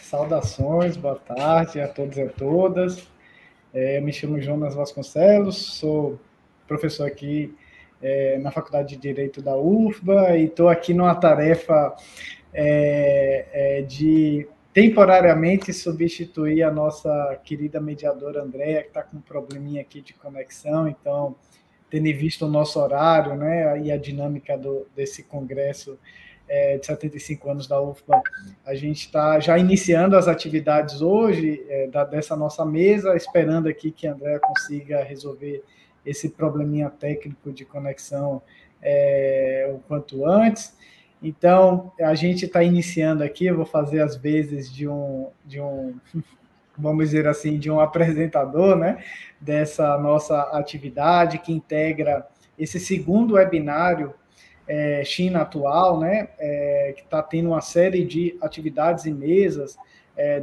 Saudações, boa tarde a todos e a todas. Me chamo Jonas Vasconcelos, sou professor aqui na Faculdade de Direito da UFBA e estou aqui numa tarefa de temporariamente substituir a nossa querida mediadora Andréa, que está com um probleminha aqui de conexão, então, tendo visto o nosso horário, né, e a dinâmica desse congresso de 75 anos da UFBA, a gente está já iniciando as atividades hoje dessa nossa mesa, esperando aqui que a Andréa consiga resolver esse probleminha técnico de conexão o quanto antes. Então, a gente está iniciando aqui, eu vou fazer as vezes de um vamos dizer assim, de um apresentador, né, dessa nossa atividade, que integra esse segundo webinário China Atual, né, que está tendo uma série de atividades e mesas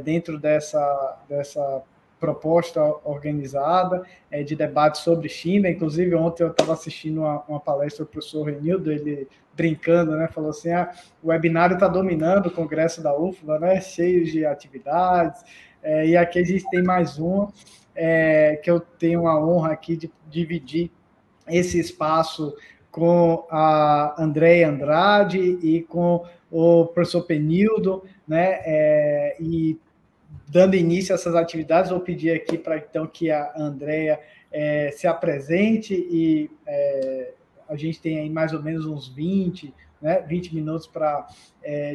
dentro dessa proposta organizada de debate sobre China. Inclusive, ontem eu estava assistindo uma palestra do professor Renildo, ele brincando, né, falou assim, o webinário está dominando o congresso da UFBA, né, cheio de atividades, e aqui a gente tem mais uma, que eu tenho a honra aqui de dividir esse espaço com a Andréia Andrade e com o professor Penildo, né, e dando início a essas atividades, vou pedir aqui para então que a Andréia se apresente e a gente tem aí mais ou menos uns 20 minutos para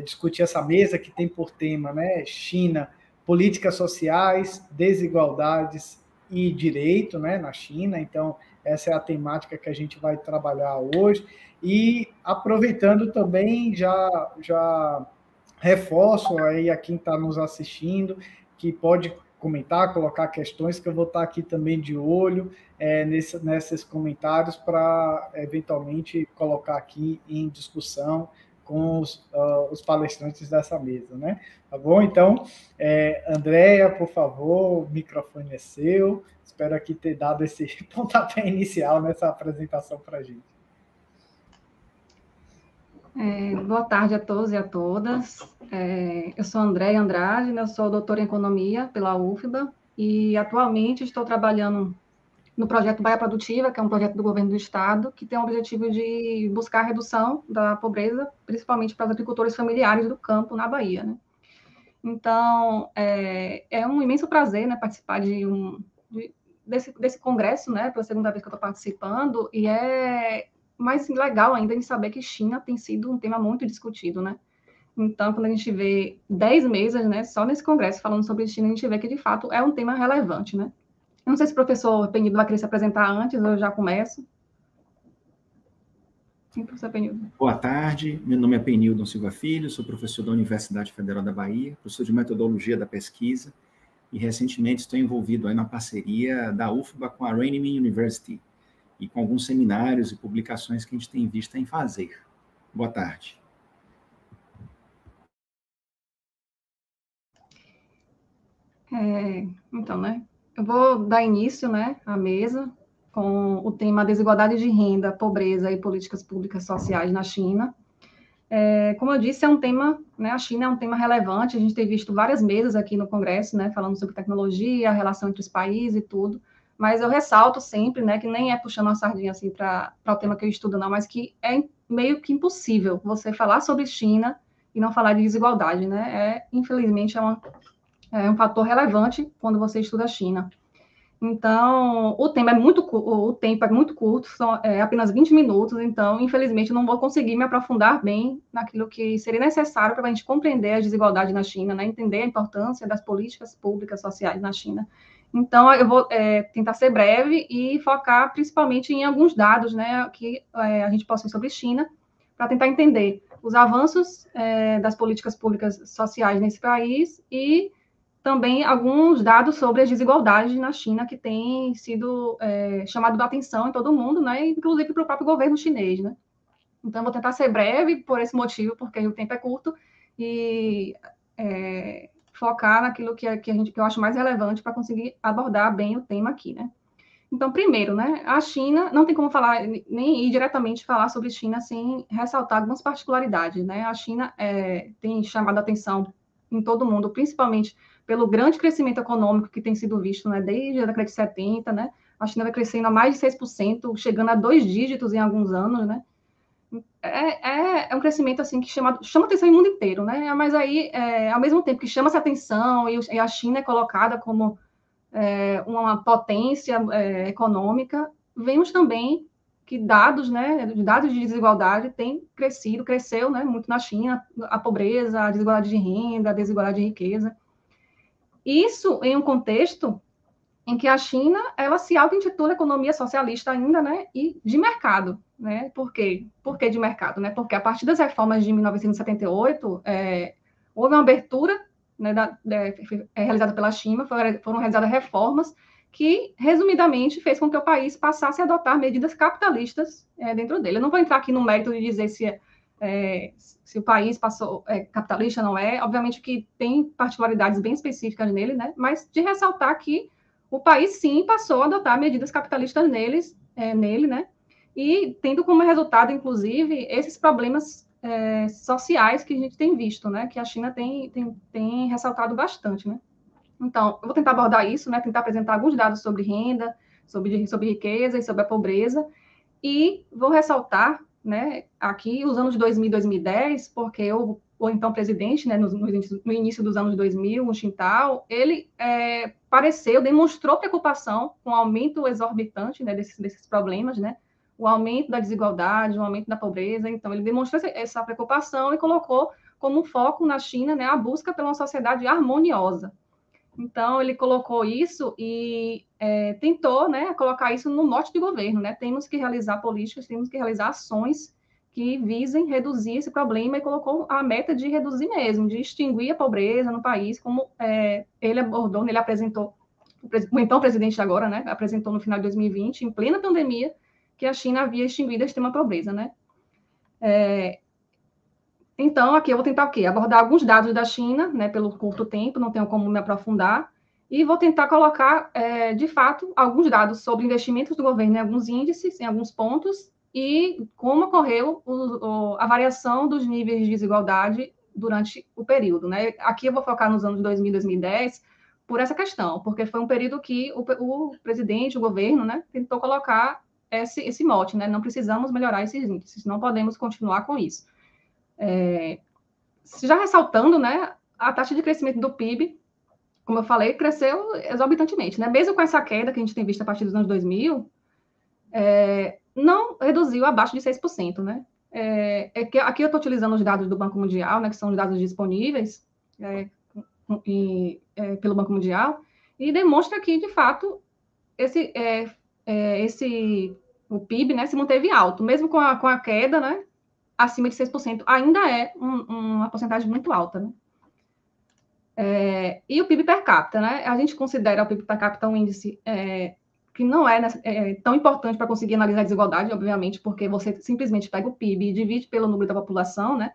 discutir essa mesa que tem por tema, né, China, políticas sociais, desigualdades e direito, né, na China. Então, essa é a temática que a gente vai trabalhar hoje. E aproveitando também, já reforço aí a quem está nos assistindo, que pode comentar, colocar questões, que eu vou estar aqui também de olho nesses comentários para, eventualmente, colocar aqui em discussão com os palestrantes dessa mesa, né? Tá bom? Então, Andréia, por favor, o microfone é seu. Espero aqui ter dado esse pontapé inicial nessa apresentação para a gente. Boa tarde a todos e a todas. Eu sou Andréia Andrade, eu sou doutora em Economia pela UFBA e atualmente estou trabalhando no projeto Bahia Produtiva, que é um projeto do governo do estado, que tem o objetivo de buscar a redução da pobreza, principalmente para os agricultores familiares do campo na Bahia, né? Então, é um imenso prazer, né, participar desse congresso, né, pela segunda vez que eu estou participando, e é mais legal ainda em saber que China tem sido um tema muito discutido, né? Então, quando a gente vê 10 mesas, né, só nesse congresso falando sobre China, a gente vê que, de fato, é um tema relevante, né? Eu não sei se o professor Penildo vai querer se apresentar antes, eu já começo. Sim, professor Penildo. Boa tarde, meu nome é Penildo Silva Filho, sou professor da Universidade Federal da Bahia, professor de Metodologia da Pesquisa, e recentemente estou envolvido aí na parceria da UFBA com a Renmin University, e com alguns seminários e publicações que a gente tem visto em fazer. Boa tarde. Então, né, eu vou dar início, né, à mesa com o tema desigualdade de renda, pobreza e políticas públicas sociais na China. Como eu disse, é um tema, né, a China é um tema relevante, a gente tem visto várias mesas aqui no Congresso, né, falando sobre tecnologia, a relação entre os países e tudo, mas eu ressalto sempre, né, que nem é puxando uma sardinha assim para o tema que eu estudo, não, mas que é meio que impossível você falar sobre China e não falar de desigualdade, né, infelizmente é um fator relevante quando você estuda a China. Então, o tempo é muito curto, são apenas 20 minutos, então, infelizmente, não vou conseguir me aprofundar bem naquilo que seria necessário para a gente compreender as desigualdades na China, né, entender a importância das políticas públicas sociais na China. Então, eu vou tentar ser breve e focar principalmente em alguns dados, né, que a gente possui sobre China, para tentar entender os avanços das políticas públicas sociais nesse país e também alguns dados sobre as desigualdades na China que têm sido chamado a atenção em todo o mundo, né, inclusive para o próprio governo chinês, né. Então, vou tentar ser breve por esse motivo, porque o tempo é curto, e focar naquilo que eu acho mais relevante para conseguir abordar bem o tema aqui, né. Então, primeiro, né, a China, não tem como falar, nem ir diretamente falar sobre China sem ressaltar algumas particularidades, né. A China tem chamado a atenção em todo o mundo, principalmente pelo grande crescimento econômico que tem sido visto, né, desde a década de 70, né? A China vai crescendo a mais de 6%, chegando a 2 dígitos em alguns anos, né? É um crescimento assim que chama atenção em mundo inteiro, né? Mas aí, ao mesmo tempo que chama essa atenção e a China é colocada como uma potência econômica, vemos também que dados de desigualdade têm cresceu, né, muito na China, a pobreza, a desigualdade de renda, a desigualdade de riqueza. Isso em um contexto em que a China, ela se auto-intitula economia socialista ainda, né, e de mercado, né? Por quê? Por que de mercado, né? Porque a partir das reformas de 1978, houve uma abertura, né, realizada pela China, foram realizadas reformas que, resumidamente, fez com que o país passasse a adotar medidas capitalistas dentro dele. Eu não vou entrar aqui no mérito de dizer se o país passou capitalista, não é. Obviamente que tem particularidades bem específicas nele, né? Mas de ressaltar que o país, sim, passou a adotar medidas capitalistas nele, né? E tendo como resultado, inclusive, esses problemas sociais que a gente tem visto, né? Que a China tem ressaltado bastante, né? Então, eu vou tentar abordar isso, né? Tentar apresentar alguns dados sobre renda, sobre riqueza e sobre a pobreza. E vou ressaltar, né, aqui os anos de 2000 e 2010, porque o então presidente, né, no início dos anos 2000, o Jintao, ele demonstrou preocupação com o aumento exorbitante, né, desses problemas, né, o aumento da desigualdade, o aumento da pobreza. Então, ele demonstrou essa preocupação e colocou como foco na China, né, a busca por uma sociedade harmoniosa. Então, ele colocou isso e tentou, né, colocar isso no mote de governo, né? Temos que realizar políticas, temos que realizar ações que visem reduzir esse problema, e colocou a meta de reduzir mesmo, de extinguir a pobreza no país, como ele abordou, ele apresentou, o então presidente agora, né, apresentou no final de 2020, em plena pandemia, que a China havia extinguido a extrema pobreza, né? Então, aqui eu vou tentar o quê? Abordar alguns dados da China, né, pelo curto tempo, não tenho como me aprofundar, e vou tentar colocar, de fato, alguns dados sobre investimentos do governo em alguns índices, em alguns pontos, e como ocorreu a variação dos níveis de desigualdade durante o período, né? Aqui eu vou focar nos anos 2000 e 2010 por essa questão, porque foi um período que o presidente, o governo, né, tentou colocar esse mote, né? Não precisamos melhorar esses índices, não podemos continuar com isso. Já ressaltando, né, a taxa de crescimento do PIB, como eu falei, cresceu exorbitantemente, né? Mesmo com essa queda que a gente tem visto a partir dos anos 2000, não reduziu abaixo de 6%, né? Aqui eu estou utilizando os dados do Banco Mundial, né, que são os dados disponíveis pelo Banco Mundial, e demonstra que, de fato, o PIB, né, se manteve alto, mesmo com a queda, né, acima de 6%, ainda é uma porcentagem muito alta, né? E o PIB per capita, né? A gente considera o PIB per capita um índice que não é tão importante para conseguir analisar a desigualdade, obviamente, porque você simplesmente pega o PIB e divide pelo número da população, né?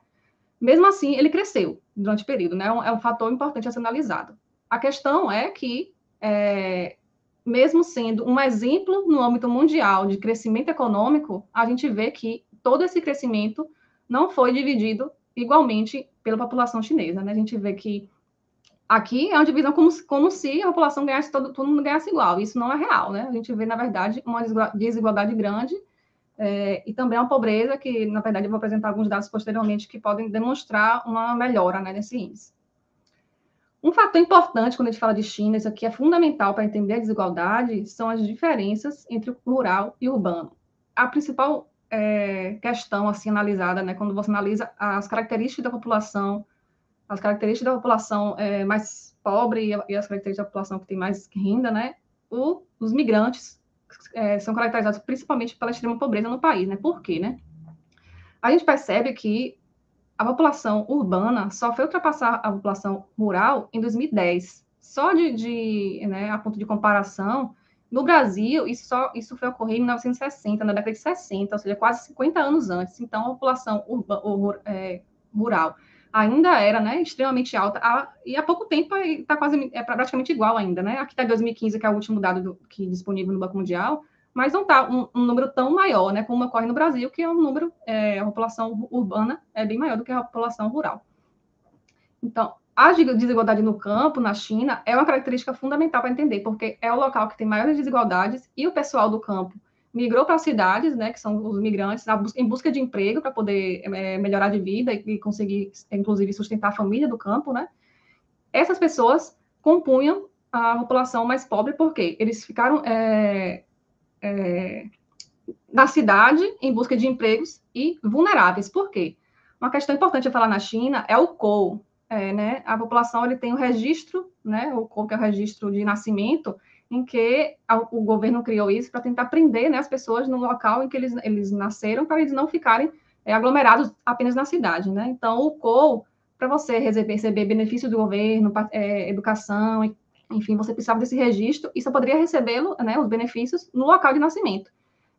Mesmo assim, ele cresceu durante o período, né? É um fator importante a ser analisado. A questão é que, mesmo sendo um exemplo no âmbito mundial de crescimento econômico, a gente vê que todo esse crescimento não foi dividido igualmente pela população chinesa, né? A gente vê que aqui é uma divisão como se a população ganhasse, todo mundo ganhasse igual. Isso não é real, né? A gente vê, na verdade, uma desigualdade grande e também uma pobreza que, na verdade, eu vou apresentar alguns dados posteriormente que podem demonstrar uma melhora, né, nesse índice. Um fator importante quando a gente fala de China, isso aqui é fundamental para entender a desigualdade, são as diferenças entre o rural e o urbano. A principal questão assim analisada, né, quando você analisa as características da população mais pobre e as características da população que tem mais renda, né, os migrantes são caracterizados principalmente pela extrema pobreza no país, né? Por quê, né? A gente percebe que a população urbana só foi ultrapassar a população rural em 2010. Só né, a ponto de comparação, no Brasil, isso foi ocorrer em 1960, na década de 60, ou seja, quase 50 anos antes. Então, a população rural ainda era, né, extremamente alta, e há pouco tempo está praticamente igual ainda, né? Aqui está 2015, que é o último dado que disponível no Banco Mundial, mas não está um número tão maior, né, como ocorre no Brasil, que é um número, a população urbana é bem maior do que a população rural. Então, a desigualdade no campo, na China, é uma característica fundamental para entender, porque é o local que tem maiores desigualdades e o pessoal do campo migrou para as cidades, né, que são os migrantes, em busca de emprego para poder melhorar de vida e conseguir, inclusive, sustentar a família do campo, né? Essas pessoas compunham a população mais pobre, porque eles ficaram na cidade em busca de empregos e vulneráveis. Por quê? Uma questão importante a falar na China é o COU, né? A população ele tem o registro, né? O COU, que é o registro de nascimento, em que o governo criou isso para tentar prender, né, as pessoas no local em que eles nasceram, para eles não ficarem aglomerados apenas na cidade, né? Então, o COU, para você receber benefício do governo, educação, enfim, você precisava desse registro e só poderia recebê-lo, né, os benefícios, no local de nascimento.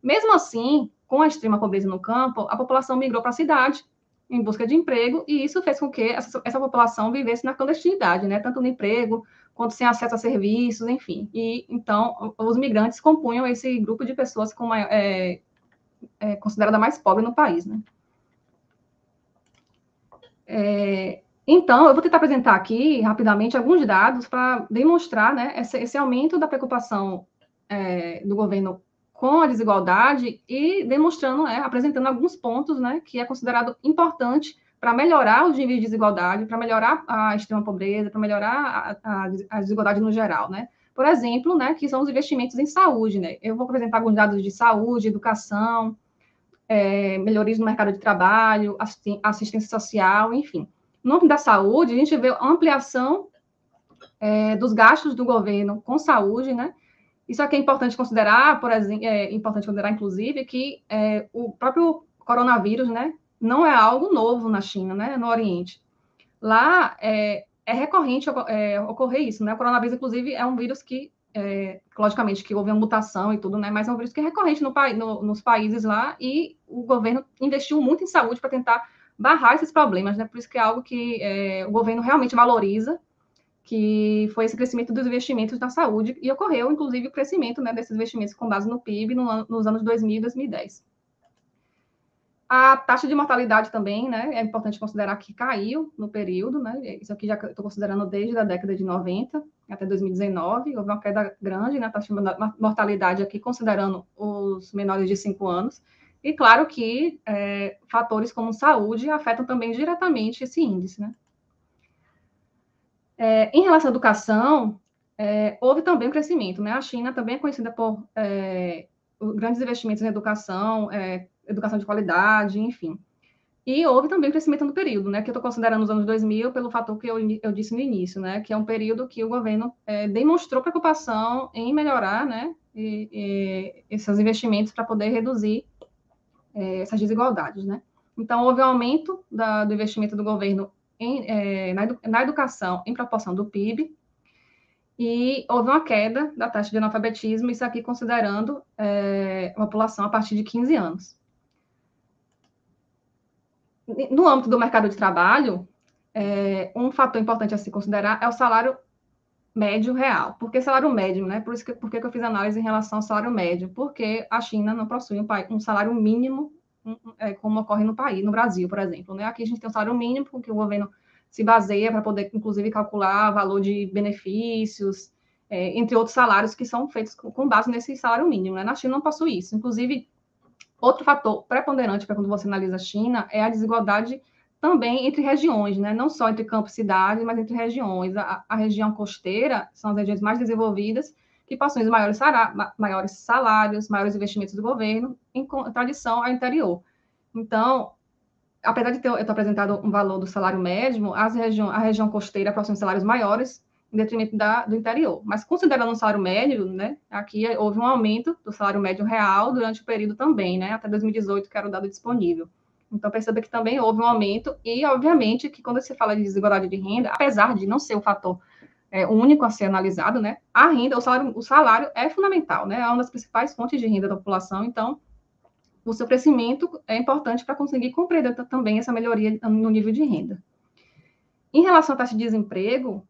Mesmo assim, com a extrema pobreza no campo, a população migrou para a cidade em busca de emprego, e isso fez com que essa população vivesse na clandestinidade, né? Tanto no emprego, quanto sem acesso a serviços, enfim. E, então, os migrantes compunham esse grupo de pessoas considerada mais pobre no país, né? Então, eu vou tentar apresentar aqui, rapidamente, alguns dados para demonstrar, né, esse aumento da preocupação do governo com a desigualdade e demonstrando, apresentando alguns pontos, né, que é considerado importante para melhorar os níveis de desigualdade, para melhorar a extrema pobreza, para melhorar a desigualdade no geral, né? Por exemplo, né, que são os investimentos em saúde, né? Eu vou apresentar alguns dados de saúde, educação, melhorias no mercado de trabalho, assistência social, enfim. No âmbito da saúde, a gente vê a ampliação dos gastos do governo com saúde, né? Isso aqui é importante considerar, por exemplo, inclusive, que o próprio coronavírus, né, não é algo novo na China, né, no Oriente. Lá é recorrente ocorrer isso, né? O coronavírus, inclusive, é um vírus que, logicamente, que houve uma mutação e tudo, né? Mas é um vírus que é recorrente nos países lá, e o governo investiu muito em saúde para tentar barrar esses problemas, né? Por isso que é algo que o governo realmente valoriza, que foi esse crescimento dos investimentos na saúde, e ocorreu, inclusive, o crescimento, né, desses investimentos com base no PIB nos anos 2000 e 2010. A taxa de mortalidade também, né, é importante considerar que caiu no período, né, isso aqui já estou considerando desde a década de 90 até 2019, houve uma queda grande na taxa de mortalidade aqui, considerando os menores de 5 anos, e claro que fatores como saúde afetam também diretamente esse índice, né. Em relação à educação, houve também um crescimento, né? A China também é conhecida por grandes investimentos em educação, educação de qualidade, enfim. E houve também um crescimento no período, né? Que eu estou considerando os anos 2000 pelo fator que eu disse no início, né? Que é um período que o governo demonstrou preocupação em melhorar, né? Esses investimentos para poder reduzir essas desigualdades, né? Então, houve um aumento do investimento do governo na educação em proporção do PIB, e houve uma queda da taxa de analfabetismo, isso aqui considerando a população a partir de 15 anos. No âmbito do mercado de trabalho, um fator importante a se considerar é o salário médio real. Por que salário médio, né? Por que eu fiz análise em relação ao salário médio? Porque a China não possui um salário mínimo, como ocorre no país, no Brasil, por exemplo, né? Aqui a gente tem um salário mínimo, com que o governo se baseia para poder, inclusive, calcular valor de benefícios, entre outros salários que são feitos com base nesse salário mínimo, né? Na China não possui isso. Inclusive, outro fator preponderante para quando você analisa a China é a desigualdade também entre regiões, né? Não só entre campo e cidade, mas entre regiões. A região costeira são as regiões mais desenvolvidas, que possuem os maiores salários, maiores investimentos do governo, em tradição ao interior. Então, apesar de eu ter apresentado um valor do salário médio, a região costeira possui salários maiores, em detrimento do interior. Mas, considerando o salário médio, né, aqui houve um aumento do salário médio real durante o período também, né, até 2018, que era o dado disponível. Então, perceba que também houve um aumento, e, obviamente, que quando se fala de desigualdade de renda, apesar de não ser o fator único a ser analisado, né, a renda, o salário é fundamental, né, é uma das principais fontes de renda da população. Então, o seu crescimento é importante para conseguir compreender também essa melhoria no nível de renda. Em relação à taxa de desemprego,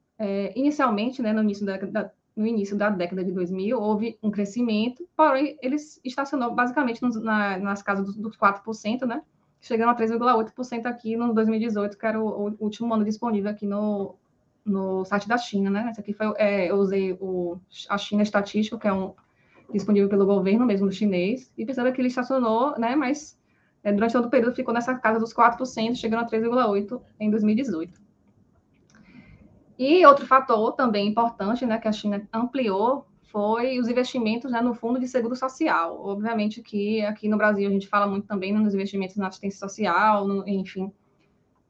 inicialmente, né, no início da década de 2000, houve um crescimento, porém, ele estacionou basicamente nas casas dos 4%, né, chegando a 3,8% aqui no 2018, que era o último ano disponível aqui no no site da China, né? Esse aqui foi, eu usei a China Estatística, que é disponível pelo governo mesmo chinês, e perceba que ele estacionou, né? Mas durante todo o período ficou nessa casa dos 4%, chegando a 3,8% em 2018. E outro fator também importante, né, que a China ampliou, foi os investimentos, né, no Fundo de Seguro Social. Obviamente que aqui no Brasil a gente fala muito também, né, nos investimentos na assistência social, enfim.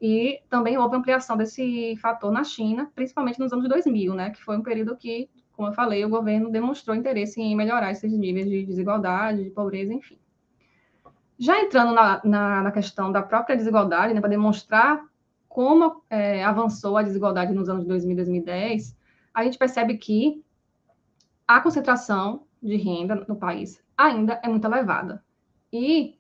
E também houve ampliação desse fator na China, principalmente nos anos 2000, né, que foi um período que, como eu falei, o governo demonstrou interesse em melhorar esses níveis de desigualdade, de pobreza, enfim. Já entrando na questão da própria desigualdade, né, para demonstrar como avançou a desigualdade nos anos 2000 e 2010, a gente percebe que a concentração de renda no país ainda é muito elevada. E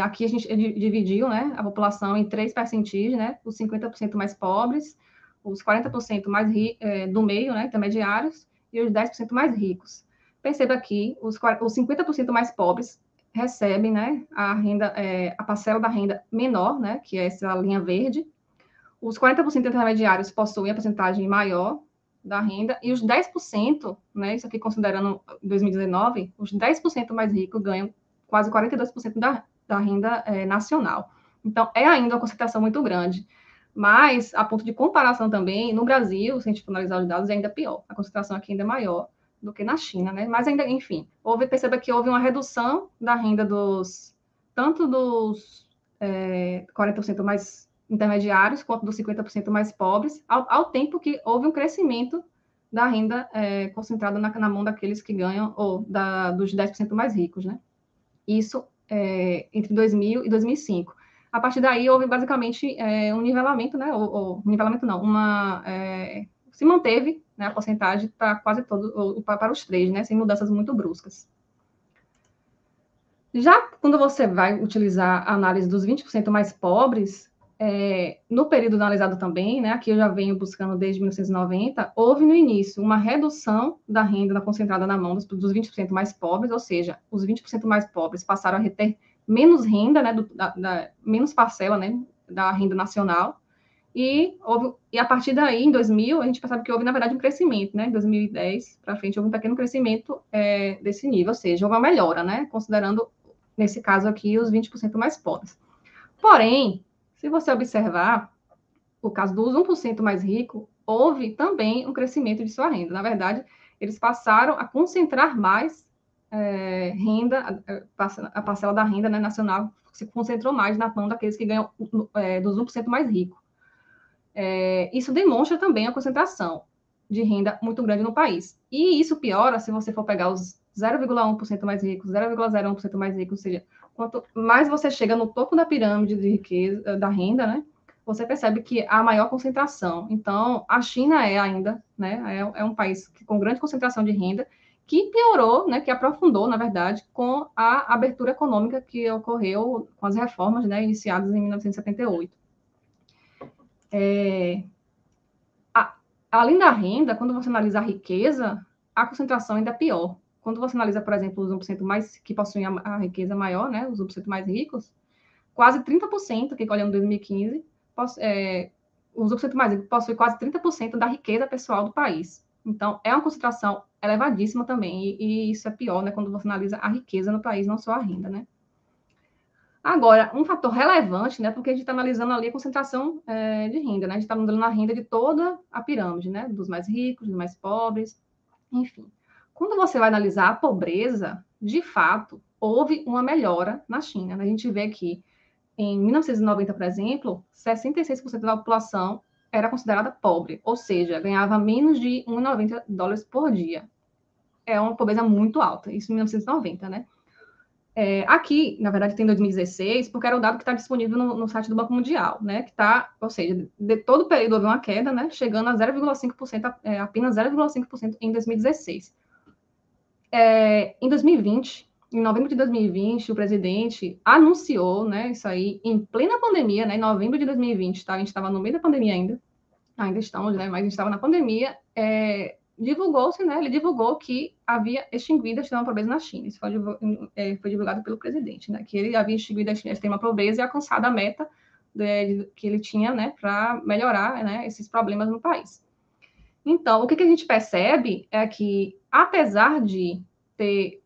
aqui a gente dividiu, né, a população em 3 percentis, né, os 50% mais pobres, os 40% mais do meio, né, intermediários, e os 10% mais ricos. Perceba que os 50% mais pobres recebem, né, a parcela da renda menor, né, que é essa linha verde. Os 40% intermediários possuem a porcentagem maior da renda, e os 10%, né, isso aqui considerando 2019, os 10% mais ricos ganham quase 42% da renda nacional. Então, é ainda uma concentração muito grande. Mas, a ponto de comparação também, no Brasil, se a gente for analisar os dados, é ainda pior. A concentração aqui ainda é maior do que na China, né? Mas ainda, enfim, perceba que houve uma redução da renda tanto dos 40% mais intermediários, quanto dos 50% mais pobres, ao tempo que houve um crescimento da renda concentrada na mão daqueles que ganham, ou dos 10% mais ricos, né? Isso entre 2000 e 2005. A partir daí, houve basicamente um nivelamento, né? Nivelamento não, se manteve, né, a porcentagem para quase todos, para os 3, né? Sem mudanças muito bruscas. Já quando você vai utilizar a análise dos 20% mais pobres, no período analisado também, né, aqui eu já venho buscando desde 1990, houve no início uma redução da renda concentrada na mão dos 20% mais pobres, ou seja, os 20% mais pobres passaram a reter menos renda, né, menos parcela, né, da renda nacional, e a partir daí, em 2000, a gente percebe que houve, na verdade, um crescimento, né, em 2010 para frente, houve um pequeno crescimento desse nível, ou seja, houve uma melhora, né, considerando, nesse caso aqui, os 20% mais pobres. Porém, se você observar o caso dos 1% mais rico, houve também um crescimento de sua renda. Na verdade, eles passaram a concentrar mais renda, a parcela da renda, né, nacional se concentrou mais na mão daqueles que ganham dos 1% mais rico. Isso demonstra também a concentração de renda muito grande no país. E isso piora se você for pegar os 0,1% mais ricos, 0,01% mais ricos, ou seja, quanto mais você chega no topo da pirâmide de riqueza, da renda, né, você percebe que há maior concentração. Então, a China ainda, né, é um país com grande concentração de renda, que piorou, né, que aprofundou, na verdade, com a abertura econômica que ocorreu com as reformas, né, iniciadas em 1978. Além da renda, quando você analisa a riqueza, a concentração ainda é pior. Quando você analisa, por exemplo, os 1% mais que possuem a riqueza maior, né, os 1% mais ricos, quase 30%, que olhando em 2015, os 1% mais ricos possuem quase 30% da riqueza pessoal do país. Então, é uma concentração elevadíssima também, e isso é pior, né, quando você analisa a riqueza no país, não só a renda, né. Agora, um fator relevante, né, porque a gente está analisando ali a concentração de renda, né, a gente está analisando a renda de toda a pirâmide, né, dos mais ricos, dos mais pobres, enfim. Quando você vai analisar a pobreza, de fato, houve uma melhora na China. A gente vê que, em 1990, por exemplo, 66% da população era considerada pobre, ou seja, ganhava menos de $1,90 por dia. É uma pobreza muito alta, isso em 1990, né? Aqui, na verdade, tem 2016, porque era o dado que está disponível no site do Banco Mundial, né? Que está, ou seja, de todo o período houve uma queda, né? Chegando a 0,5%, apenas 0,5% em 2016. Em 2020, em novembro de 2020, o presidente anunciou, né? Isso aí, em plena pandemia, né? Em novembro de 2020, tá? A gente estava no meio da pandemia ainda estamos, né? Mas a gente estava na pandemia. Divulgou-se, né? Ele divulgou que havia extinguido a extrema pobreza na China. Isso foi divulgado pelo presidente, né? Que ele havia extinguido a extrema pobreza e alcançado a meta que ele tinha, né? Para melhorar, né? Esses problemas no país. Então, o que a gente percebe é que, apesar de ter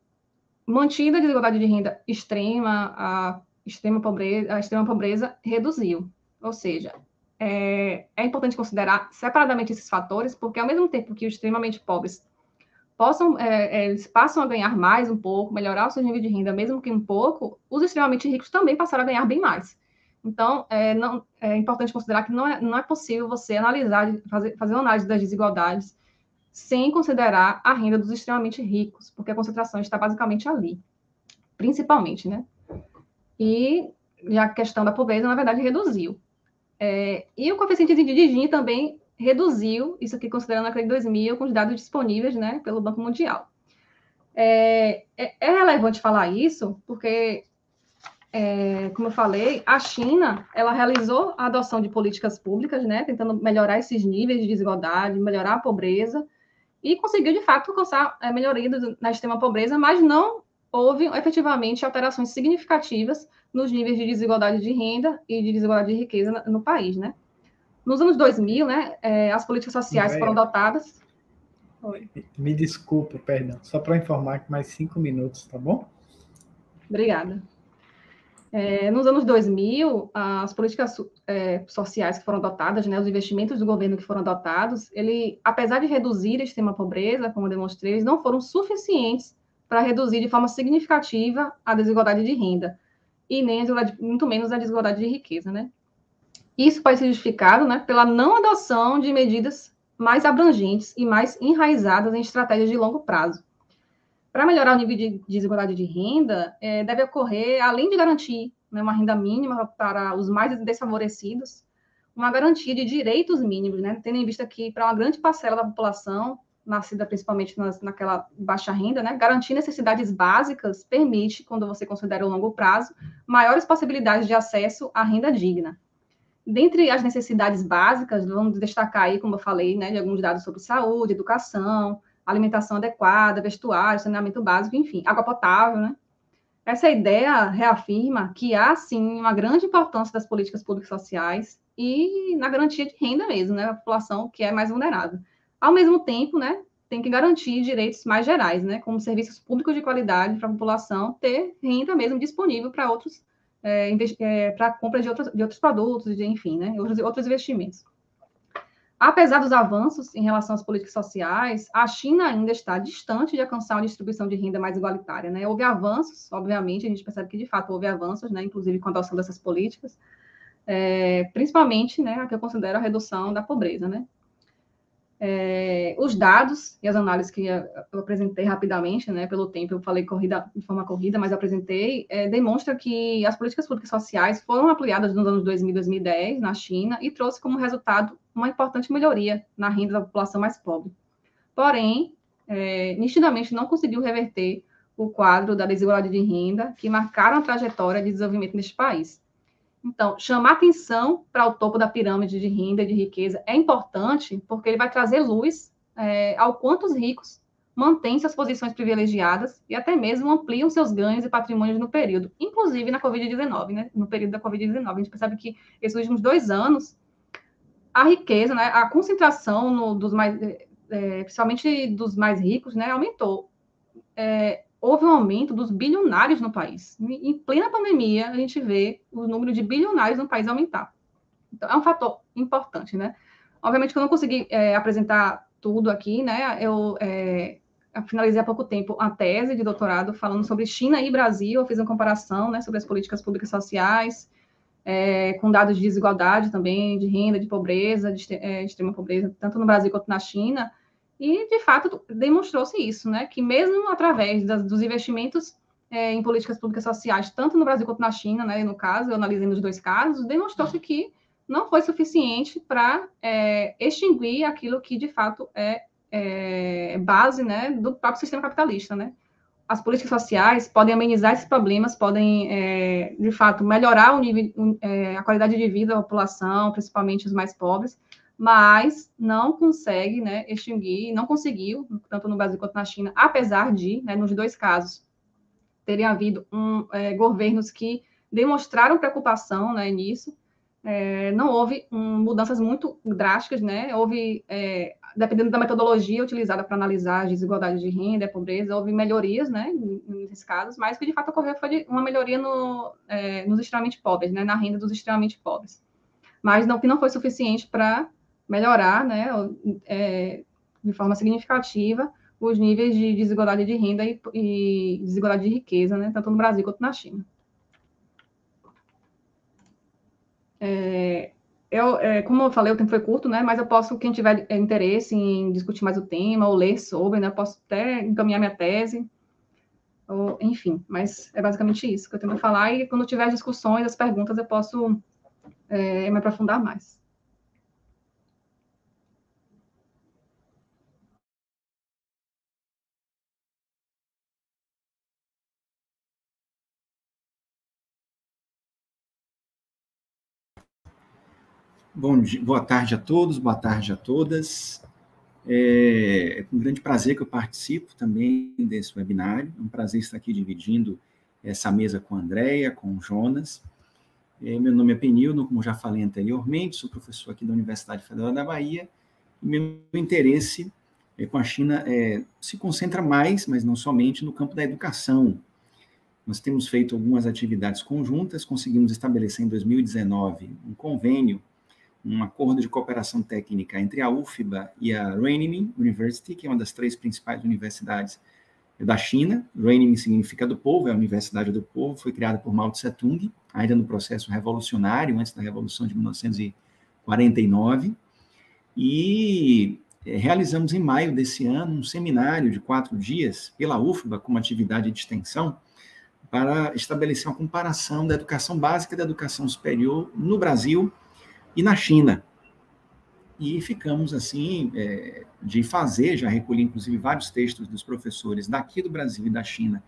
mantido a desigualdade de renda extrema, a extrema pobreza reduziu. Ou seja, é importante considerar separadamente esses fatores, porque ao mesmo tempo que os extremamente pobres eles passam a ganhar mais um pouco, melhorar o seu nível de renda, mesmo que um pouco, os extremamente ricos também passaram a ganhar bem mais. Então, é importante considerar que não é possível você analisar, fazer uma análise das desigualdades sem considerar a renda dos extremamente ricos, porque a concentração está basicamente ali, principalmente, né? E a questão da pobreza, na verdade, reduziu. E o coeficiente de Gini também reduziu, isso aqui considerando a crise de 2000, com os dados disponíveis, né, pelo Banco Mundial. É relevante falar isso, porque, como eu falei, a China, ela realizou a adoção de políticas públicas, né, tentando melhorar esses níveis de desigualdade, melhorar a pobreza, e conseguiu, de fato, alcançar a melhoria na extrema pobreza, mas não houve, efetivamente, alterações significativas nos níveis de desigualdade de renda e de desigualdade de riqueza no país, né? Nos anos 2000, né, as políticas sociais foram adotadas... Me desculpa, perdão, só para informar que mais 5 minutos, tá bom? Obrigada. Nos anos 2000, as políticas sociais que foram adotadas, né, os investimentos do governo que foram adotados, apesar de reduzir a extrema pobreza, como eu demonstrei, eles não foram suficientes para reduzir de forma significativa a desigualdade de renda, e nem muito menos a desigualdade de riqueza, né? Isso pode ser justificado, né, pela não adoção de medidas mais abrangentes e mais enraizadas em estratégias de longo prazo. Para melhorar o nível de desigualdade de renda, deve ocorrer, além de garantir, né, uma renda mínima para os mais desfavorecidos, uma garantia de direitos mínimos, né, tendo em vista que, para uma grande parcela da população, nascida principalmente naquela baixa renda, né, garantir necessidades básicas permite, quando você considera o longo prazo, maiores possibilidades de acesso à renda digna. Dentre as necessidades básicas, vamos destacar aí, como eu falei, né, de alguns dados sobre saúde, educação, alimentação adequada, vestuário, saneamento básico, enfim, água potável, né? Essa ideia reafirma que há, sim, uma grande importância das políticas públicas sociais e na garantia de renda mesmo, né? A população que é mais vulnerável. Ao mesmo tempo, né, tem que garantir direitos mais gerais, né? Como serviços públicos de qualidade para a população ter renda mesmo disponível para outros, para a compra de outros produtos, enfim, né? Outros investimentos. Apesar dos avanços em relação às políticas sociais, a China ainda está distante de alcançar uma distribuição de renda mais igualitária, né? Houve avanços, obviamente, a gente percebe que, de fato, houve avanços, né? Inclusive com a adoção dessas políticas, principalmente, né, a que eu considero a redução da pobreza, né? Os dados e as análises que eu apresentei rapidamente, né, pelo tempo, eu falei de forma corrida, mas apresentei, demonstra que as políticas públicas sociais foram apoiadas nos anos 2000 e 2010 na China e trouxe como resultado uma importante melhoria na renda da população mais pobre. Porém, nitidamente não conseguiu reverter o quadro da desigualdade de renda que marcaram a trajetória de desenvolvimento neste país. Então, chamar atenção para o topo da pirâmide de renda e de riqueza é importante porque ele vai trazer luz ao quanto os ricos mantêm suas posições privilegiadas e até mesmo ampliam seus ganhos e patrimônios no período, inclusive na Covid-19, né? No período da Covid-19. A gente percebe que esses últimos 2 anos, a riqueza, né, a concentração principalmente dos mais ricos, né, aumentou. Houve um aumento dos bilionários no país. Em plena pandemia, a gente vê o número de bilionários no país aumentar. Então, é um fator importante, né? Obviamente que eu não consegui apresentar tudo aqui, né? Eu finalizei há pouco tempo a tese de doutorado falando sobre China e Brasil. Eu fiz uma comparação, né, sobre as políticas públicas sociais, com dados de desigualdade também, de renda, de pobreza, de extrema pobreza, tanto no Brasil quanto na China. E, de fato, demonstrou-se isso, né? Que mesmo através dos investimentos em políticas públicas sociais, tanto no Brasil quanto na China, né? No caso, eu analisei nos 2 casos, demonstrou-se que não foi suficiente para extinguir aquilo que, de fato, é base, né, do próprio sistema capitalista, né? As políticas sociais podem amenizar esses problemas, podem, de fato, melhorar o nível, a qualidade de vida da população, principalmente os mais pobres, mas não consegue, né, extinguir, não conseguiu, tanto no Brasil quanto na China, apesar de, né, nos 2 casos, terem havido governos que demonstraram preocupação, né, nisso, não houve mudanças muito drásticas, né, houve dependendo da metodologia utilizada para analisar as desigualdades de renda e pobreza, houve melhorias, né, nesses casos, mas o que de fato ocorreu foi uma melhoria nos extremamente pobres, né, na renda dos extremamente pobres. Mas que não foi suficiente para melhorar, né, de forma significativa, os níveis de desigualdade de renda e desigualdade de riqueza, né, tanto no Brasil quanto na China. Como eu falei, o tempo foi curto, né, mas eu posso, quem tiver interesse em discutir mais o tema ou ler sobre, né, eu posso até encaminhar minha tese, enfim, mas é basicamente isso que eu tenho a falar, e quando tiver as discussões, as perguntas, eu posso me aprofundar mais. Boa tarde a todos, boa tarde a todas. É com grande prazer que eu participo também desse webinário. É um prazer estar aqui dividindo essa mesa com a Andréia, com o Jonas. Meu nome é Penildo, como já falei anteriormente, sou professor aqui da Universidade Federal da Bahia, e meu interesse com a China se concentra mais, mas não somente, no campo da educação. Nós temos feito algumas atividades conjuntas, conseguimos estabelecer em 2019 um convênio, um acordo de cooperação técnica entre a UFBA e a Renmin University, que é uma das 3 principais universidades da China. Renmin significa do povo, é a Universidade do Povo, foi criada por Mao Tse-tung, ainda no processo revolucionário, antes da Revolução de 1949, e realizamos em maio desse ano um seminário de 4 dias pela UFBA, como atividade de extensão, para estabelecer uma comparação da educação básica e da educação superior no Brasil e na China. E ficamos, assim, de fazer, já recolhi, inclusive, vários textos dos professores daqui do Brasil e da China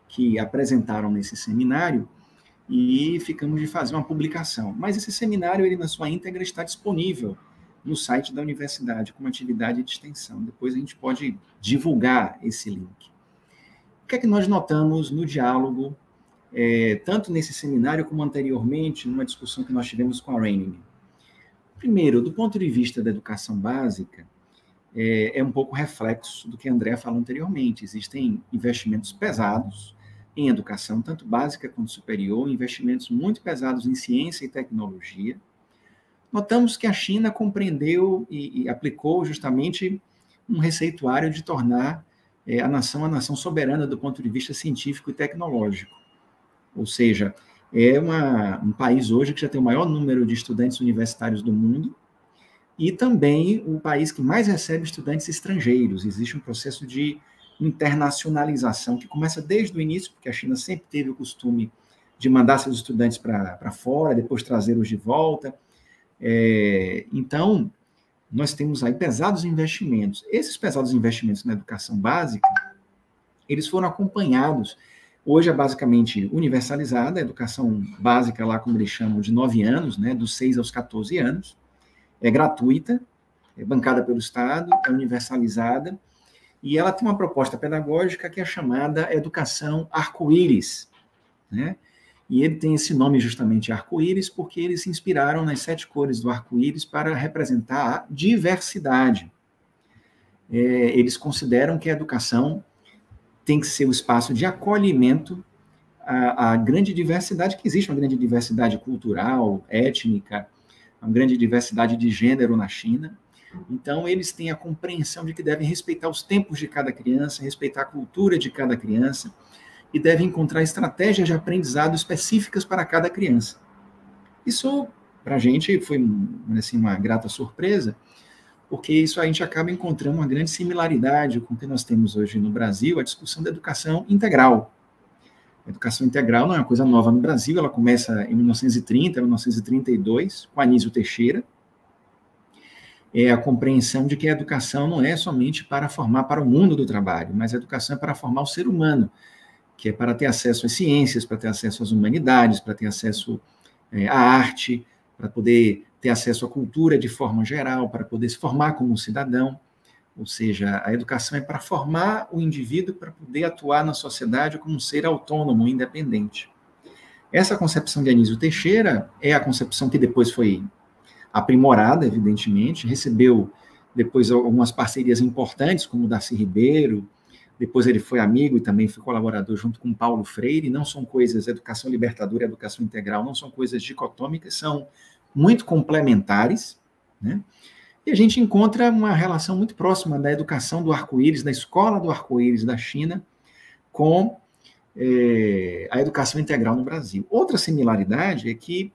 que apresentaram nesse seminário, e ficamos de fazer uma publicação. Mas esse seminário, ele, na sua íntegra, está disponível no site da universidade, como atividade de extensão. Depois a gente pode divulgar esse link. O que é que nós notamos no diálogo, tanto nesse seminário como anteriormente, numa discussão que nós tivemos com a Renmin? Primeiro, do ponto de vista da educação básica, é um pouco reflexo do que a Andréa falou anteriormente. Existem investimentos pesados em educação, tanto básica quanto superior, investimentos muito pesados em ciência e tecnologia. Notamos que a China compreendeu e aplicou justamente um receituário de tornar a nação soberana do ponto de vista científico e tecnológico. Ou seja, é um país hoje que já tem o maior número de estudantes universitários do mundo, e também o país que mais recebe estudantes estrangeiros. Existe um processo de internacionalização que começa desde o início, porque a China sempre teve o costume de mandar seus estudantes para fora, depois trazê-los de volta. Então, nós temos aí pesados investimentos. Esses pesados investimentos na educação básica, eles foram acompanhados. Hoje é basicamente universalizada, a educação básica lá, como eles chamam, de 9 anos, né, dos 6 aos 14 anos, é gratuita, é bancada pelo Estado, é universalizada, e ela tem uma proposta pedagógica que é chamada Educação Arco-Íris, né? E ele tem esse nome justamente Arco-Íris porque eles se inspiraram nas 7 cores do arco-íris para representar a diversidade. Eles consideram que a educação tem que ser o espaço de acolhimento à grande diversidade que existe, uma grande diversidade cultural, étnica, uma grande diversidade de gênero na China. Então, eles têm a compreensão de que devem respeitar os tempos de cada criança, respeitar a cultura de cada criança, e devem encontrar estratégias de aprendizado específicas para cada criança. Isso, para a gente, foi assim, uma grata surpresa, porque isso a gente acaba encontrando uma grande similaridade com o que nós temos hoje no Brasil, a discussão da educação integral. A educação integral não é uma coisa nova no Brasil, ela começa em 1930, 1932, com Anísio Teixeira. É a compreensão de que a educação não é somente para formar para o mundo do trabalho, mas a educação é para formar o ser humano, que é para ter acesso às ciências, para ter acesso às humanidades, para ter acesso à arte, para poder ter acesso à cultura de forma geral, para poder se formar como um cidadão. Ou seja, a educação é para formar o indivíduo para poder atuar na sociedade como um ser autônomo, independente. Essa concepção de Anísio Teixeira é a concepção que depois foi aprimorada, evidentemente, recebeu depois algumas parcerias importantes, como o Darcy Ribeiro, depois ele foi amigo e também foi colaborador junto com Paulo Freire. Não são coisas, educação libertadora e educação integral, não são coisas dicotômicas, são muito complementares, né? E a gente encontra uma relação muito próxima da educação do arco-íris, da escola do arco-íris da China, com a educação integral no Brasil. Outra similaridade é que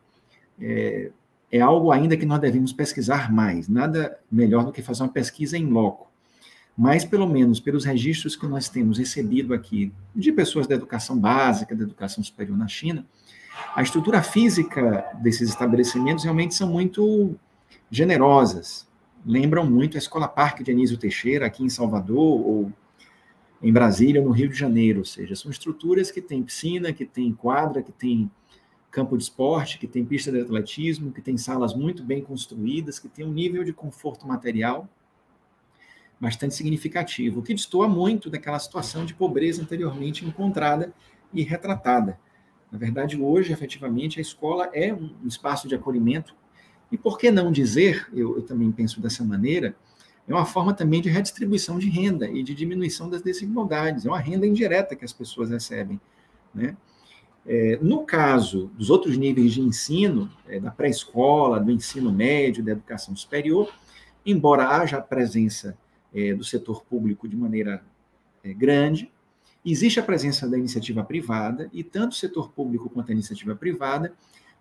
é algo ainda que nós devemos pesquisar mais, nada melhor do que fazer uma pesquisa em loco. Mas, pelo menos, pelos registros que nós temos recebido aqui de pessoas da educação básica, da educação superior na China, a estrutura física desses estabelecimentos realmente são muito generosas. Lembram muito a Escola Parque de Anísio Teixeira, aqui em Salvador, ou em Brasília, no Rio de Janeiro. Ou seja, são estruturas que têm piscina, que têm quadra, que têm campo de esporte, que têm pista de atletismo, que têm salas muito bem construídas, que têm um nível de conforto material bastante significativo, o que destoa muito daquela situação de pobreza anteriormente encontrada e retratada. Na verdade, hoje, efetivamente, a escola é um espaço de acolhimento, e por que não dizer, eu também penso dessa maneira, é uma forma também de redistribuição de renda e de diminuição das desigualdades, é uma renda indireta que as pessoas recebem, né? No caso dos outros níveis de ensino, da pré-escola, do ensino médio, da educação superior, embora haja a presença do setor público de maneira grande, existe a presença da iniciativa privada, e tanto o setor público quanto a iniciativa privada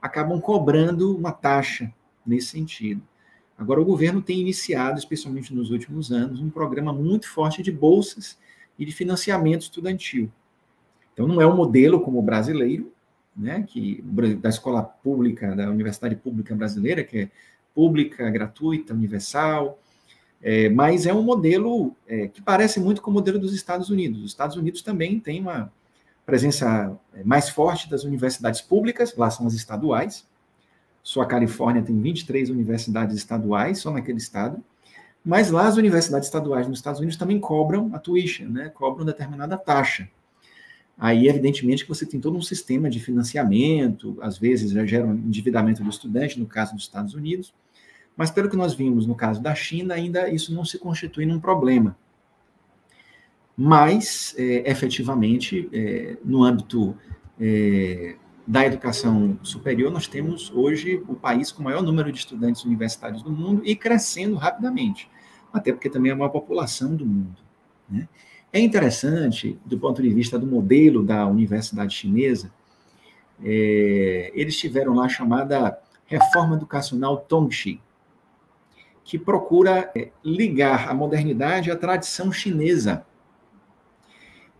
acabam cobrando uma taxa nesse sentido. Agora, o governo tem iniciado, especialmente nos últimos anos, um programa muito forte de bolsas e de financiamento estudantil. Então, não é um modelo como o brasileiro, né, da escola pública, da universidade pública brasileira, que é pública, gratuita, universal, mas é um modelo que parece muito com o modelo dos Estados Unidos. Os Estados Unidos também têm uma presença mais forte das universidades públicas, lá são as estaduais. Só a Califórnia tem 23 universidades estaduais, só naquele estado. Mas lá as universidades estaduais nos Estados Unidos também cobram a tuition, né? Cobram determinada taxa. Aí, evidentemente, que você tem todo um sistema de financiamento, às vezes já gera um endividamento do estudante, no caso dos Estados Unidos. Mas, pelo que nós vimos no caso da China, ainda isso não se constitui num problema. Mas, efetivamente, no âmbito da educação superior, nós temos hoje o país com o maior número de estudantes universitários do mundo e crescendo rapidamente, até porque também é a maior população do mundo, né? É interessante, do ponto de vista do modelo da universidade chinesa, eles tiveram lá a chamada Reforma Educacional Tongxi, que procura ligar a modernidade à tradição chinesa.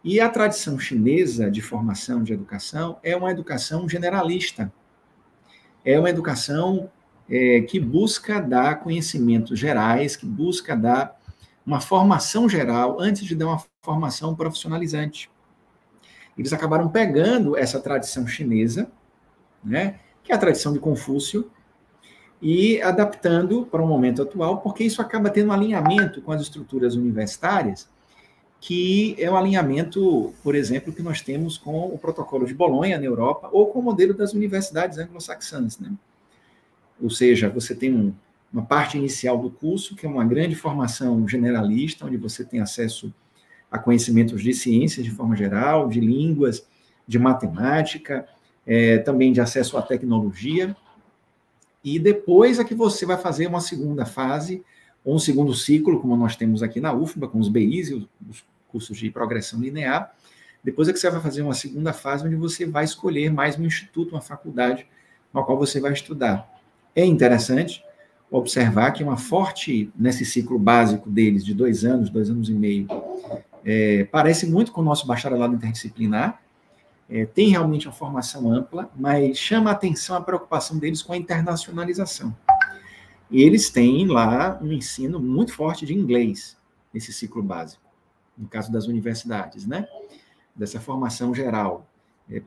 E a tradição chinesa de formação de educação é uma educação generalista. É uma educação que busca dar conhecimentos gerais, que busca dar uma formação geral antes de dar uma formação profissionalizante. Eles acabaram pegando essa tradição chinesa, né, que é a tradição de Confúcio, e adaptando para o momento atual, porque isso acaba tendo um alinhamento com as estruturas universitárias, que é um alinhamento, por exemplo, que nós temos com o protocolo de Bolonha na Europa, ou com o modelo das universidades anglo-saxãs, né? Ou seja, você tem uma parte inicial do curso, que é uma grande formação generalista, onde você tem acesso a conhecimentos de ciências de forma geral, de línguas, de matemática, também de acesso à tecnologia, e depois é que você vai fazer uma segunda fase, ou um segundo ciclo, como nós temos aqui na UFBA, com os BIs e os cursos de progressão linear. Depois é que você vai fazer uma segunda fase, onde você vai escolher mais um instituto, uma faculdade, na qual você vai estudar. É interessante observar que nesse ciclo básico deles, de 2 anos e meio, parece muito com o nosso bacharelado interdisciplinar, tem realmente uma formação ampla, mas chama a atenção a preocupação deles com a internacionalização. E eles têm lá um ensino muito forte de inglês, nesse ciclo básico, no caso das universidades, né? Dessa formação geral,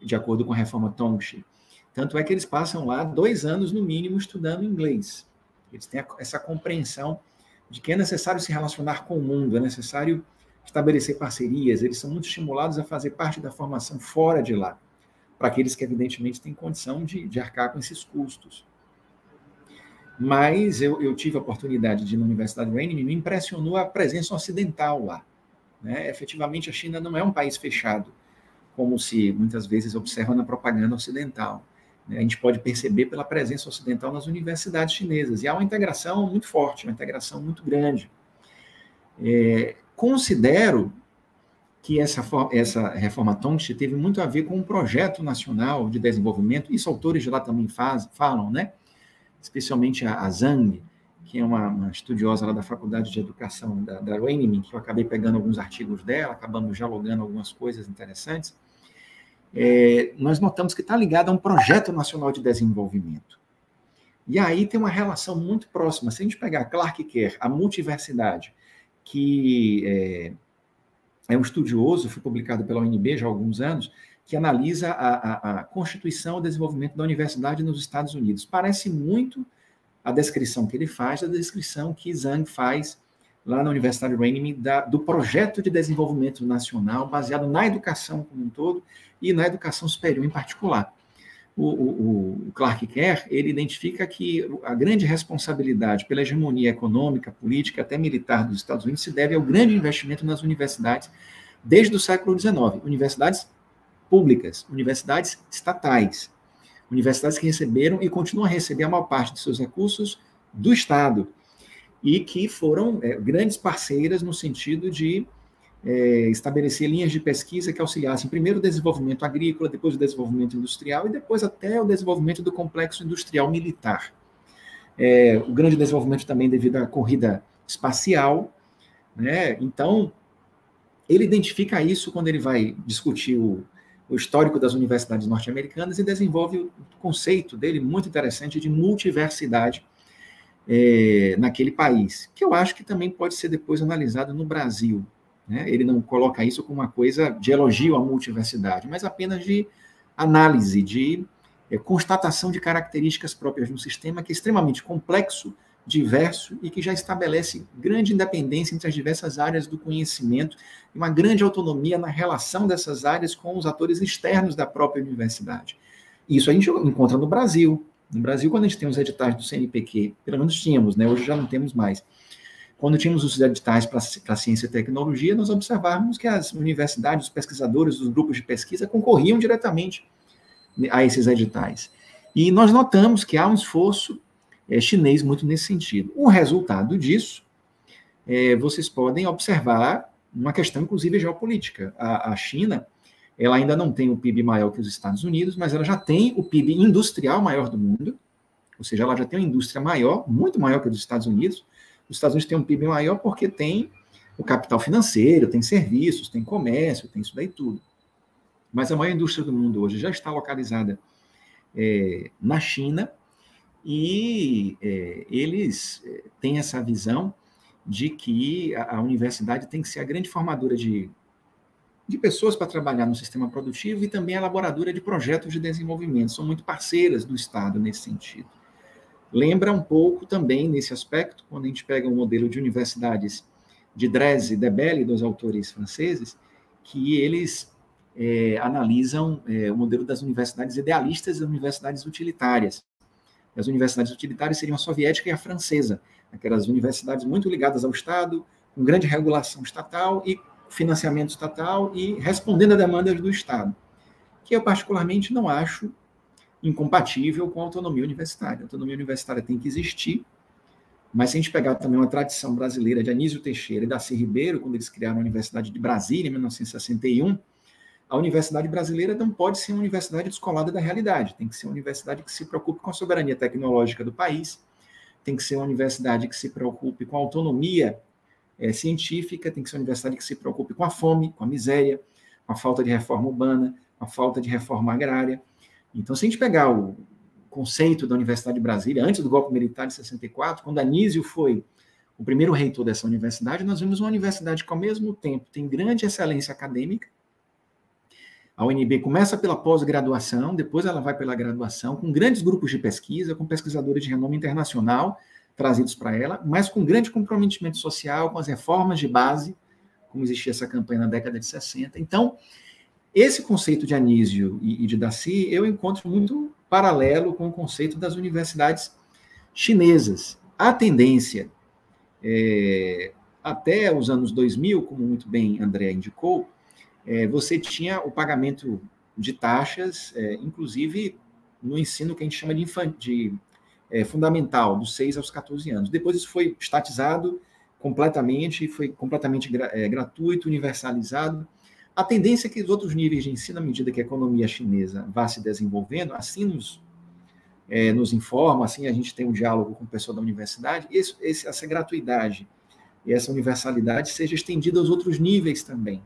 de acordo com a reforma Tongxi. Tanto é que eles passam lá 2 anos, no mínimo, estudando inglês. Eles têm essa compreensão de que é necessário se relacionar com o mundo, é necessário estabelecer parcerias, eles são muito estimulados a fazer parte da formação fora de lá, para aqueles que, evidentemente, têm condição de arcar com esses custos. mas eu tive a oportunidade de ir na Universidade de Renmin, me impressionou a presença ocidental lá, né? Efetivamente, a China não é um país fechado, como se muitas vezes observa na propaganda ocidental. A gente pode perceber pela presença ocidental nas universidades chinesas, e há uma integração muito forte, uma integração muito grande. Considero que essa reforma Tongxi teve muito a ver com um projeto nacional de desenvolvimento, isso autores de lá também falam, né? Especialmente a Zhang, que é uma estudiosa lá da Faculdade de Educação da Renmin, que eu acabei pegando alguns artigos dela, acabamos dialogando algumas coisas interessantes. Nós notamos que está ligado a um projeto nacional de desenvolvimento. E aí tem uma relação muito próxima. Se a gente pegar Clark Kerr, a multiversidade, que é um estudioso, foi publicado pela UNB já há alguns anos, que analisa a constituição e o desenvolvimento da universidade nos Estados Unidos. Parece muito a descrição que ele faz, da descrição que Zhang faz lá na Universidade Renmin, do projeto de desenvolvimento nacional baseado na educação como um todo e na educação superior em particular. O Clark Kerr, ele identifica que a grande responsabilidade pela hegemonia econômica, política, até militar dos Estados Unidos se deve ao grande investimento nas universidades desde o século XIX. Universidades públicas, universidades estatais, universidades que receberam e continuam a receber a maior parte de seus recursos do Estado e que foram grandes parceiras no sentido de estabelecer linhas de pesquisa que auxiliassem primeiro o desenvolvimento agrícola, depois o desenvolvimento industrial e depois até o desenvolvimento do complexo industrial militar. O grande desenvolvimento também devido à corrida espacial, né? Então, ele identifica isso quando ele vai discutir o histórico das universidades norte-americanas e desenvolve o conceito dele muito interessante de multiversidade naquele país, que eu acho que também pode ser depois analisado no Brasil. Né? Ele não coloca isso como uma coisa de elogio à multiversidade, mas apenas de análise, de constatação de características próprias de um sistema que é extremamente complexo, diverso e que já estabelece grande independência entre as diversas áreas do conhecimento e uma grande autonomia na relação dessas áreas com os atores externos da própria universidade. Isso a gente encontra no Brasil. No Brasil, quando a gente tem os editais do CNPq, pelo menos tínhamos, né? Hoje já não temos mais. Quando tínhamos os editais para ciência e tecnologia, nós observávamos que as universidades, os pesquisadores, os grupos de pesquisa concorriam diretamente a esses editais. E nós notamos que há um esforço chinês muito nesse sentido. O resultado disso, vocês podem observar uma questão, inclusive, geopolítica. A China, ela ainda não tem o PIB maior que os Estados Unidos, mas ela já tem o PIB industrial maior do mundo, ou seja, ela já tem uma indústria maior, muito maior que a dos Estados Unidos. Os Estados Unidos têm um PIB maior porque tem o capital financeiro, tem serviços, tem comércio, tem isso daí tudo. Mas a maior indústria do mundo hoje já está localizada na China e eles têm essa visão de que a universidade tem que ser a grande formadora de pessoas para trabalhar no sistema produtivo e também a elaboradora de projetos de desenvolvimento. São muito parceiras do Estado nesse sentido. Lembra um pouco também, nesse aspecto, quando a gente pega um modelo de universidades de Dres e Debelle, dos autores franceses, que eles analisam o modelo das universidades idealistas e das universidades utilitárias. As universidades utilitárias seriam a soviética e a francesa, aquelas universidades muito ligadas ao Estado, com grande regulação estatal e financiamento estatal e respondendo a demandas do Estado, que eu particularmente não acho incompatível com a autonomia universitária. A autonomia universitária tem que existir, mas se a gente pegar também uma tradição brasileira de Anísio Teixeira e Darcy Ribeiro, quando eles criaram a Universidade de Brasília, em 1961, a universidade brasileira não pode ser uma universidade descolada da realidade, tem que ser uma universidade que se preocupe com a soberania tecnológica do país, tem que ser uma universidade que se preocupe com a autonomia científica, tem que ser uma universidade que se preocupe com a fome, com a miséria, com a falta de reforma urbana, com a falta de reforma agrária. Então, se a gente pegar o conceito da Universidade de Brasília, antes do golpe militar de 64, quando Anísio foi o primeiro reitor dessa universidade, nós vimos uma universidade que, ao mesmo tempo, tem grande excelência acadêmica. A UNB começa pela pós-graduação, depois ela vai pela graduação, com grandes grupos de pesquisa, com pesquisadores de renome internacional trazidos para ela, mas com grande comprometimento social, com as reformas de base, como existia essa campanha na década de 60. Então, esse conceito de Anísio e de Darcy, eu encontro muito paralelo com o conceito das universidades chinesas. A tendência, até os anos 2000, como muito bem André indicou, você tinha o pagamento de taxas, inclusive no ensino que a gente chama de fundamental, dos 6 aos 14 anos. Depois isso foi estatizado completamente, foi completamente gratuito, universalizado. A tendência é que os outros níveis de ensino, à medida que a economia chinesa vá se desenvolvendo, assim nos informa, assim a gente tem um diálogo com o pessoal da universidade, essa gratuidade e essa universalidade seja estendida aos outros níveis também,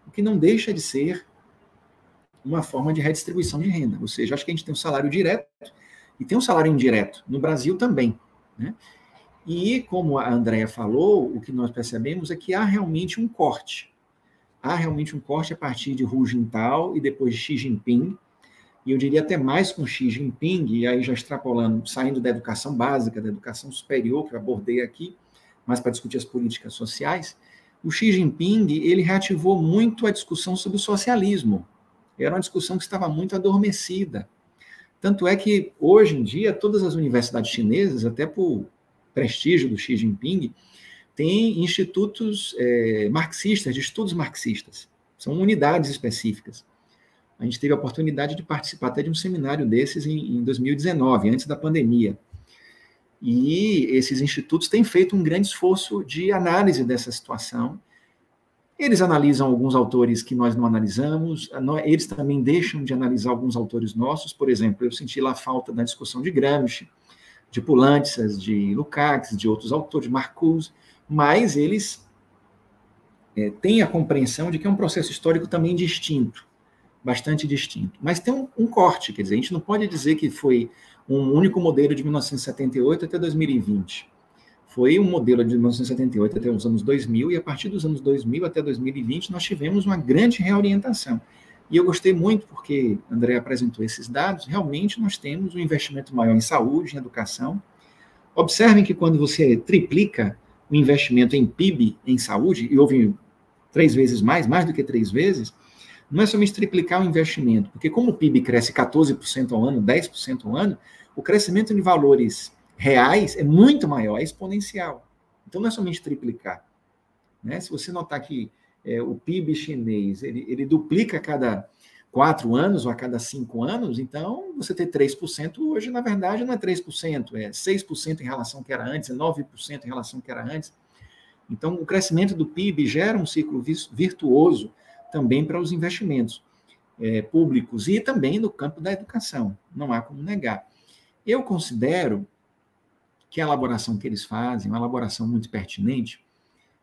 o que não deixa de ser uma forma de redistribuição de renda. Ou seja, acho que a gente tem um salário direto e tem um salário indireto, no Brasil também, né? E, como a Andrea falou, o que nós percebemos é que há realmente um corte. Há realmente um corte a partir de Hu Jintao e depois de Xi Jinping, e eu diria até mais com Xi Jinping, e aí já extrapolando, saindo da educação básica, da educação superior, que eu abordei aqui, mas para discutir as políticas sociais, o Xi Jinping, ele reativou muito a discussão sobre o socialismo. Era uma discussão que estava muito adormecida. Tanto é que, hoje em dia, todas as universidades chinesas, até por prestígio do Xi Jinping, têm institutos marxistas, de estudos marxistas. São unidades específicas. A gente teve a oportunidade de participar até de um seminário desses em 2019, antes da pandemia. E esses institutos têm feito um grande esforço de análise dessa situação. Eles analisam alguns autores que nós não analisamos, eles também deixam de analisar alguns autores nossos. Por exemplo, eu senti lá a falta da discussão de Gramsci, de Poulantzas, de Lukács, de outros autores, de Marcuse, mas eles têm a compreensão de que é um processo histórico também distinto, bastante distinto. Mas tem um corte, quer dizer, a gente não pode dizer que foi um único modelo de 1978 até 2020. Foi um modelo de 1978 até os anos 2000, e a partir dos anos 2000 até 2020 nós tivemos uma grande reorientação. E eu gostei muito porque André apresentou esses dados. Realmente nós temos um investimento maior em saúde, em educação. Observem que quando você triplica o investimento em PIB, em saúde, e houve 3 vezes mais do que 3 vezes, não é somente triplicar o investimento, porque como o PIB cresce 14% ao ano, 10% ao ano, o crescimento de valores reais é muito maior, é exponencial. Então não é somente triplicar, né? Se você notar que o PIB chinês, ele duplica a cada 4 anos ou a cada 5 anos, então você ter 3% hoje, na verdade, não é 3%, é 6% em relação ao que era antes, é 9% em relação ao que era antes. Então, o crescimento do PIB gera um ciclo virtuoso também para os investimentos públicos e também no campo da educação, não há como negar. Eu considero que a elaboração que eles fazem é uma elaboração muito pertinente,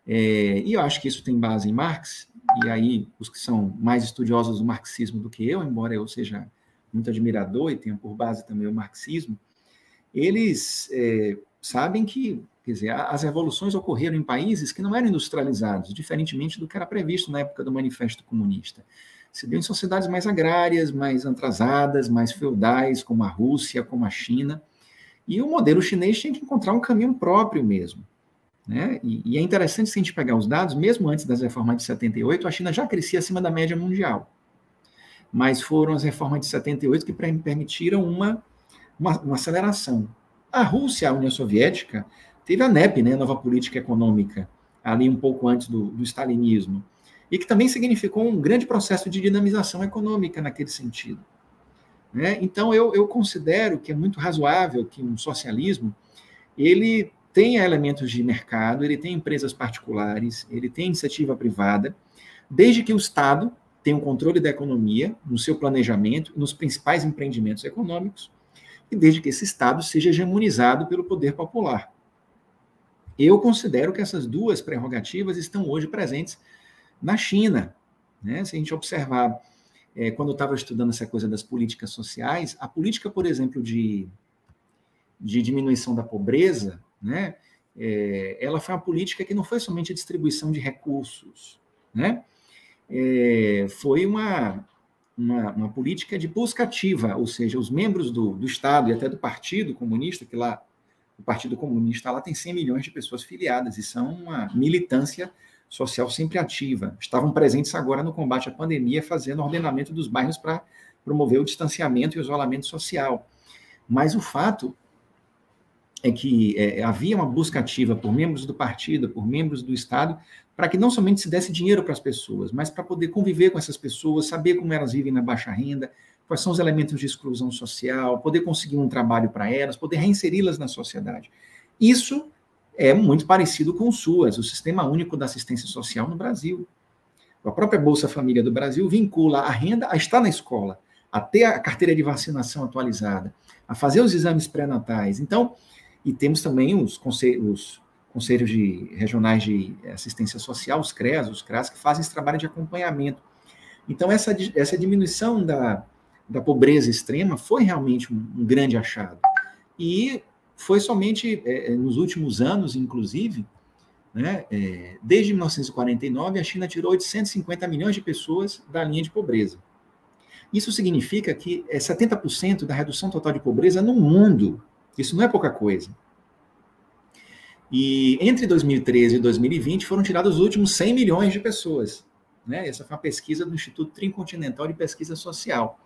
e eu acho que isso tem base em Marx, e aí os que são mais estudiosos do marxismo do que eu, embora eu seja muito admirador e tenha por base também o marxismo, eles sabem que, quer dizer, as revoluções ocorreram em países que não eram industrializados, diferentemente do que era previsto na época do Manifesto Comunista. Se deu em sociedades mais agrárias, mais atrasadas, mais feudais, como a Rússia, como a China, e o modelo chinês tinha que encontrar um caminho próprio mesmo, né? E é interessante, se a gente pegar os dados, mesmo antes das reformas de 78, a China já crescia acima da média mundial. Mas foram as reformas de 78 que permitiram uma aceleração. A Rússia, a União Soviética, teve a NEP, né, a nova política econômica, ali um pouco antes do stalinismo, e que também significou um grande processo de dinamização econômica naquele sentido, né? Então, eu considero que é muito razoável que um socialismo ele tenha elementos de mercado, ele tem empresas particulares, ele tem iniciativa privada, desde que o Estado tenha um controle da economia, no seu planejamento, nos principais empreendimentos econômicos, e desde que esse Estado seja hegemonizado pelo poder popular. Eu considero que essas duas prerrogativas estão hoje presentes na China, né? Se a gente observar, quando eu estava estudando essa coisa das políticas sociais, a política, por exemplo, de diminuição da pobreza, né? Ela foi uma política que não foi somente a distribuição de recursos, né? Foi uma política de busca ativa, ou seja, os membros do Estado e até do Partido Comunista, que lá, o Partido Comunista lá tem 100 milhões de pessoas filiadas, e são uma militância social sempre ativa. Estavam presentes agora no combate à pandemia, fazendo ordenamento dos bairros para promover o distanciamento e o isolamento social. Mas o fato é que havia uma busca ativa por membros do partido, por membros do Estado, para que não somente se desse dinheiro para as pessoas, mas para poder conviver com essas pessoas, saber como elas vivem na baixa renda, quais são os elementos de exclusão social, poder conseguir um trabalho para elas, poder reinseri-las na sociedade. Isso é muito parecido com o SUAS, o Sistema Único da Assistência Social no Brasil. A própria Bolsa Família do Brasil vincula a renda a estar na escola, a ter a carteira de vacinação atualizada, a fazer os exames pré-natais. Então, e temos também os conselhos regionais de assistência social, os CREAS, os CRAS, que fazem esse trabalho de acompanhamento. Então, essa diminuição da pobreza extrema foi realmente um grande achado. E foi somente nos últimos anos, inclusive, né, desde 1949, a China tirou 850 milhões de pessoas da linha de pobreza. Isso significa que 70% da redução total de pobreza no mundo. Isso não é pouca coisa. E entre 2013 e 2020 foram tirados os últimos 100 milhões de pessoas. Né? Essa foi uma pesquisa do Instituto Tricontinental de Pesquisa Social.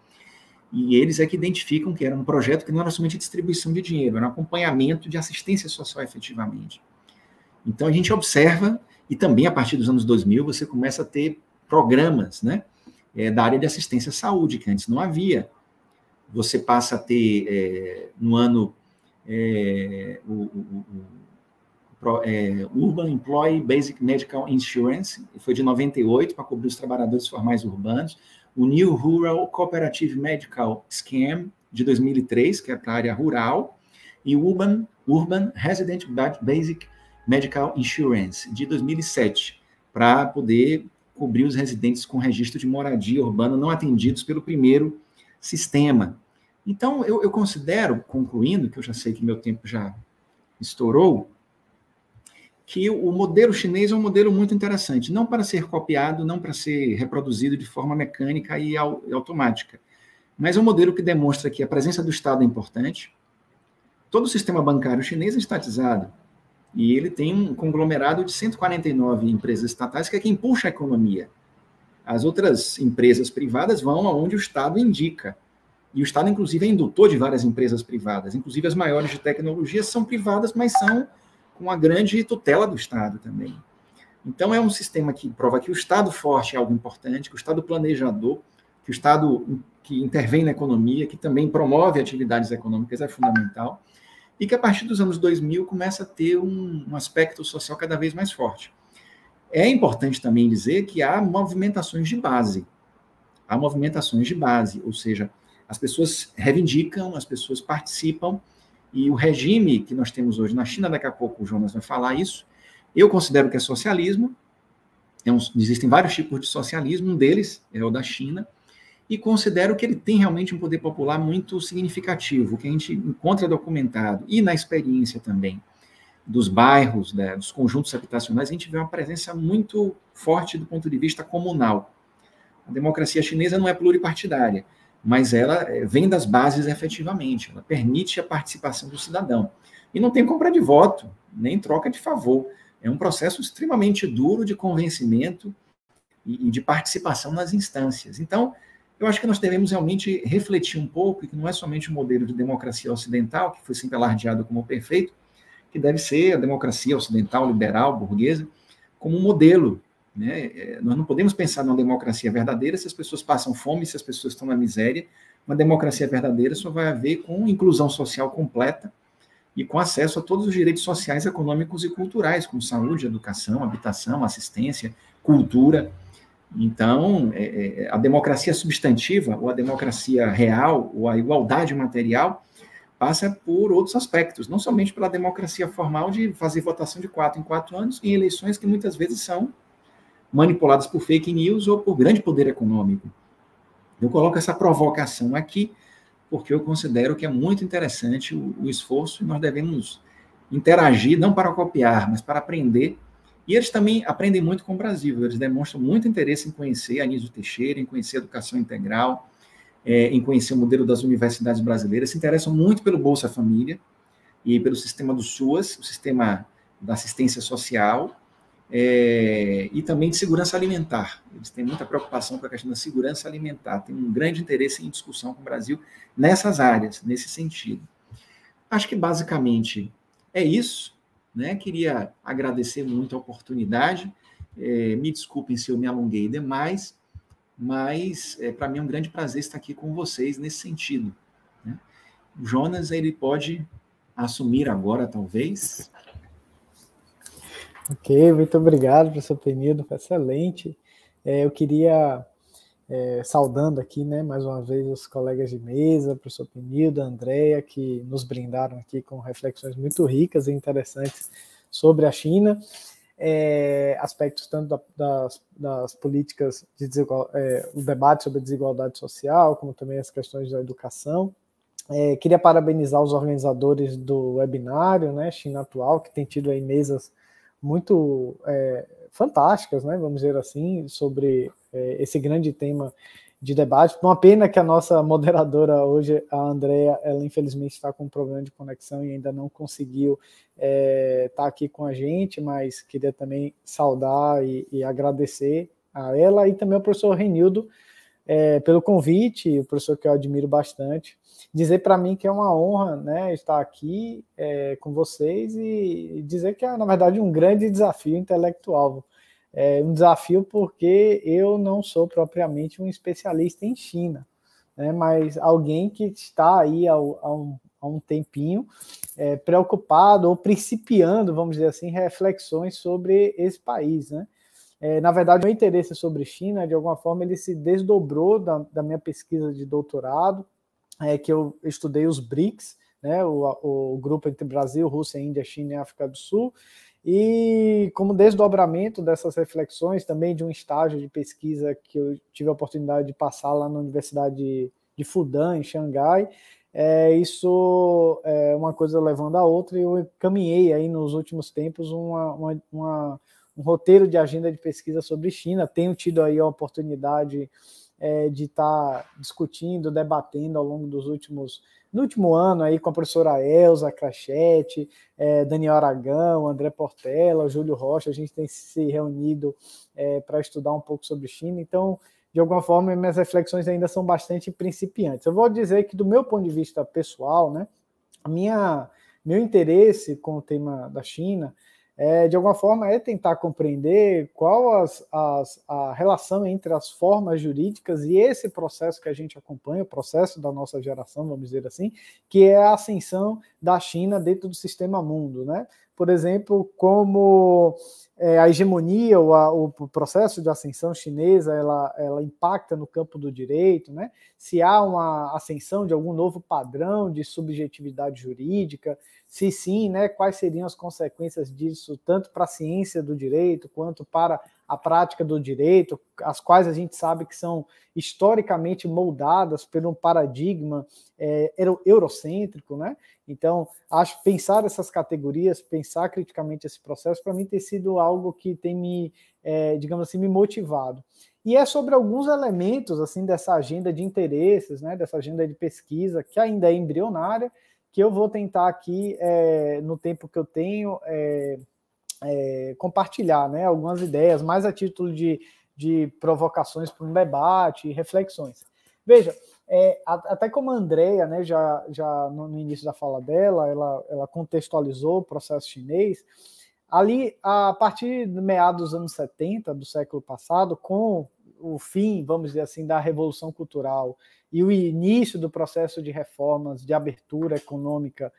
E eles é que identificam que era um projeto que não era somente distribuição de dinheiro, era um acompanhamento de assistência social efetivamente. Então a gente observa, e também a partir dos anos 2000 você começa a ter programas, né, da área de assistência à saúde, que antes não havia. Você passa a ter, no ano, Urban Employee Basic Medical Insurance, que foi de 98, para cobrir os trabalhadores formais urbanos, o New Rural Cooperative Medical Scheme, de 2003, que é para a área rural, e o Urban Resident Basic Medical Insurance, de 2007, para poder cobrir os residentes com registro de moradia urbana não atendidos pelo primeiro sistema. Então, eu considero, concluindo, que eu já sei que meu tempo já estourou, que o modelo chinês é um modelo muito interessante, não para ser copiado, não para ser reproduzido de forma mecânica e automática, mas é um modelo que demonstra que a presença do Estado é importante. Todo o sistema bancário chinês é estatizado, e ele tem um conglomerado de 149 empresas estatais, que é quem puxa a economia. As outras empresas privadas vão aonde o Estado indica. E o Estado, inclusive, é indutor de várias empresas privadas. Inclusive, as maiores de tecnologia são privadas, mas são com a grande tutela do Estado também. Então, é um sistema que prova que o Estado forte é algo importante, que o Estado planejador, que o Estado que intervém na economia, que também promove atividades econômicas é fundamental, e que a partir dos anos 2000 começa a ter um aspecto social cada vez mais forte. É importante também dizer que há movimentações de base. Há movimentações de base, ou seja, as pessoas reivindicam, as pessoas participam, e o regime que nós temos hoje na China, daqui a pouco o Jonas vai falar isso, eu considero que é socialismo, existem vários tipos de socialismo, um deles é o da China, e considero que ele tem realmente um poder popular muito significativo, que a gente encontra documentado, e na experiência também dos bairros, né, dos conjuntos habitacionais, a gente vê uma presença muito forte do ponto de vista comunal. A democracia chinesa não é pluripartidária, mas ela vem das bases efetivamente, ela permite a participação do cidadão. E não tem compra de voto, nem troca de favor. É um processo extremamente duro de convencimento e de participação nas instâncias. Então, eu acho que nós devemos realmente refletir um pouco, que não é somente o modelo de democracia ocidental, que foi sempre alardeado como perfeito, que deve ser a democracia ocidental, liberal, burguesa, como um modelo. Né? Nós não podemos pensar numa democracia verdadeira se as pessoas passam fome, se as pessoas estão na miséria. Uma democracia verdadeira só vai haver com inclusão social completa e com acesso a todos os direitos sociais, econômicos e culturais, como saúde, educação, habitação, assistência, cultura. Então, a democracia substantiva, ou a democracia real, ou a igualdade material, passa por outros aspectos, não somente pela democracia formal de fazer votação de 4 em 4 anos, em eleições que muitas vezes são manipuladas por fake news ou por grande poder econômico. Eu coloco essa provocação aqui, porque eu considero que é muito interessante o esforço, e nós devemos interagir, não para copiar, mas para aprender. E eles também aprendem muito com o Brasil, eles demonstram muito interesse em conhecer Anísio Teixeira, em conhecer a educação integral, em conhecer o modelo das universidades brasileiras, se interessam muito pelo Bolsa Família e pelo sistema do SUAS, o sistema da assistência social, e também de segurança alimentar. Eles têm muita preocupação com a questão da segurança alimentar, tem um grande interesse em discussão com o Brasil nessas áreas, nesse sentido. Acho que, basicamente, é isso, né? Queria agradecer muito a oportunidade. Me desculpem se eu me alonguei demais, mas para mim é um grande prazer estar aqui com vocês nesse sentido, né? O Jonas, ele pode assumir agora, talvez. Ok, muito obrigado, professor Penildo, foi excelente. Eu queria, saudando aqui, né, mais uma vez os colegas de mesa, professor Penildo, Andréa, que nos brindaram aqui com reflexões muito ricas e interessantes sobre a China, aspectos tanto das políticas de o debate sobre a desigualdade social, como também as questões da educação. Queria parabenizar os organizadores do webinário, né, China Atual, que tem tido aí mesas muito fantásticas, né, vamos dizer assim, sobre esse grande tema de debate. Uma pena que a nossa moderadora hoje, a Andréa, ela infelizmente está com um problema de conexão e ainda não conseguiu estar aqui com a gente, mas queria também saudar e agradecer a ela e também ao professor Renildo pelo convite, o professor que eu admiro bastante. Dizer para mim que é uma honra, né, estar aqui com vocês e dizer que é, na verdade, um grande desafio intelectual. Um desafio porque eu não sou propriamente um especialista em China, né, mas alguém que está aí há um tempinho preocupado ou principiando, vamos dizer assim, reflexões sobre esse país, né? Na verdade, o meu interesse sobre China, de alguma forma, ele se desdobrou da minha pesquisa de doutorado, que eu estudei os BRICS, né, o grupo entre Brasil, Rússia, Índia, China e África do Sul, e como desdobramento dessas reflexões, também de um estágio de pesquisa que eu tive a oportunidade de passar lá na Universidade de Fudan, em Xangai, isso é uma coisa levando a outra, e eu caminhei aí nos últimos tempos um roteiro de agenda de pesquisa sobre China. Tenho tido aí a oportunidade de estar discutindo, debatendo ao longo no último ano aí com a professora Elza Crachete, Daniel Aragão, André Portela, Júlio Rocha. A gente tem se reunido para estudar um pouco sobre China. Então, de alguma forma, minhas reflexões ainda são bastante principiantes. Eu vou dizer que, do meu ponto de vista pessoal, né, meu interesse com o tema da China de alguma forma, tentar compreender qual a relação entre as formas jurídicas e esse processo que a gente acompanha, o processo da nossa geração, vamos dizer assim, que é a ascensão da China dentro do sistema mundo, né? Por exemplo, como a hegemonia, o processo de ascensão chinesa, ela impacta no campo do direito, né? Se há uma ascensão de algum novo padrão de subjetividade jurídica, se sim, né, quais seriam as consequências disso, tanto para a ciência do direito, quanto para a prática do direito, as quais a gente sabe que são historicamente moldadas por um paradigma eurocêntrico, né? Então, acho que pensar essas categorias, pensar criticamente esse processo, para mim tem sido algo que tem me, digamos assim, me motivado. E é sobre alguns elementos assim dessa agenda de interesses, né, dessa agenda de pesquisa, que ainda é embrionária, que eu vou tentar aqui, no tempo que eu tenho, compartilhar, né, algumas ideias, mais a título de provocações para um debate e reflexões. Veja, até como a Andréa, né, já no início da fala dela, ela contextualizou o processo chinês, ali, a partir de meados dos anos 70 do século passado, com o fim, vamos dizer assim, da Revolução Cultural e o início do processo de reformas, de abertura econômica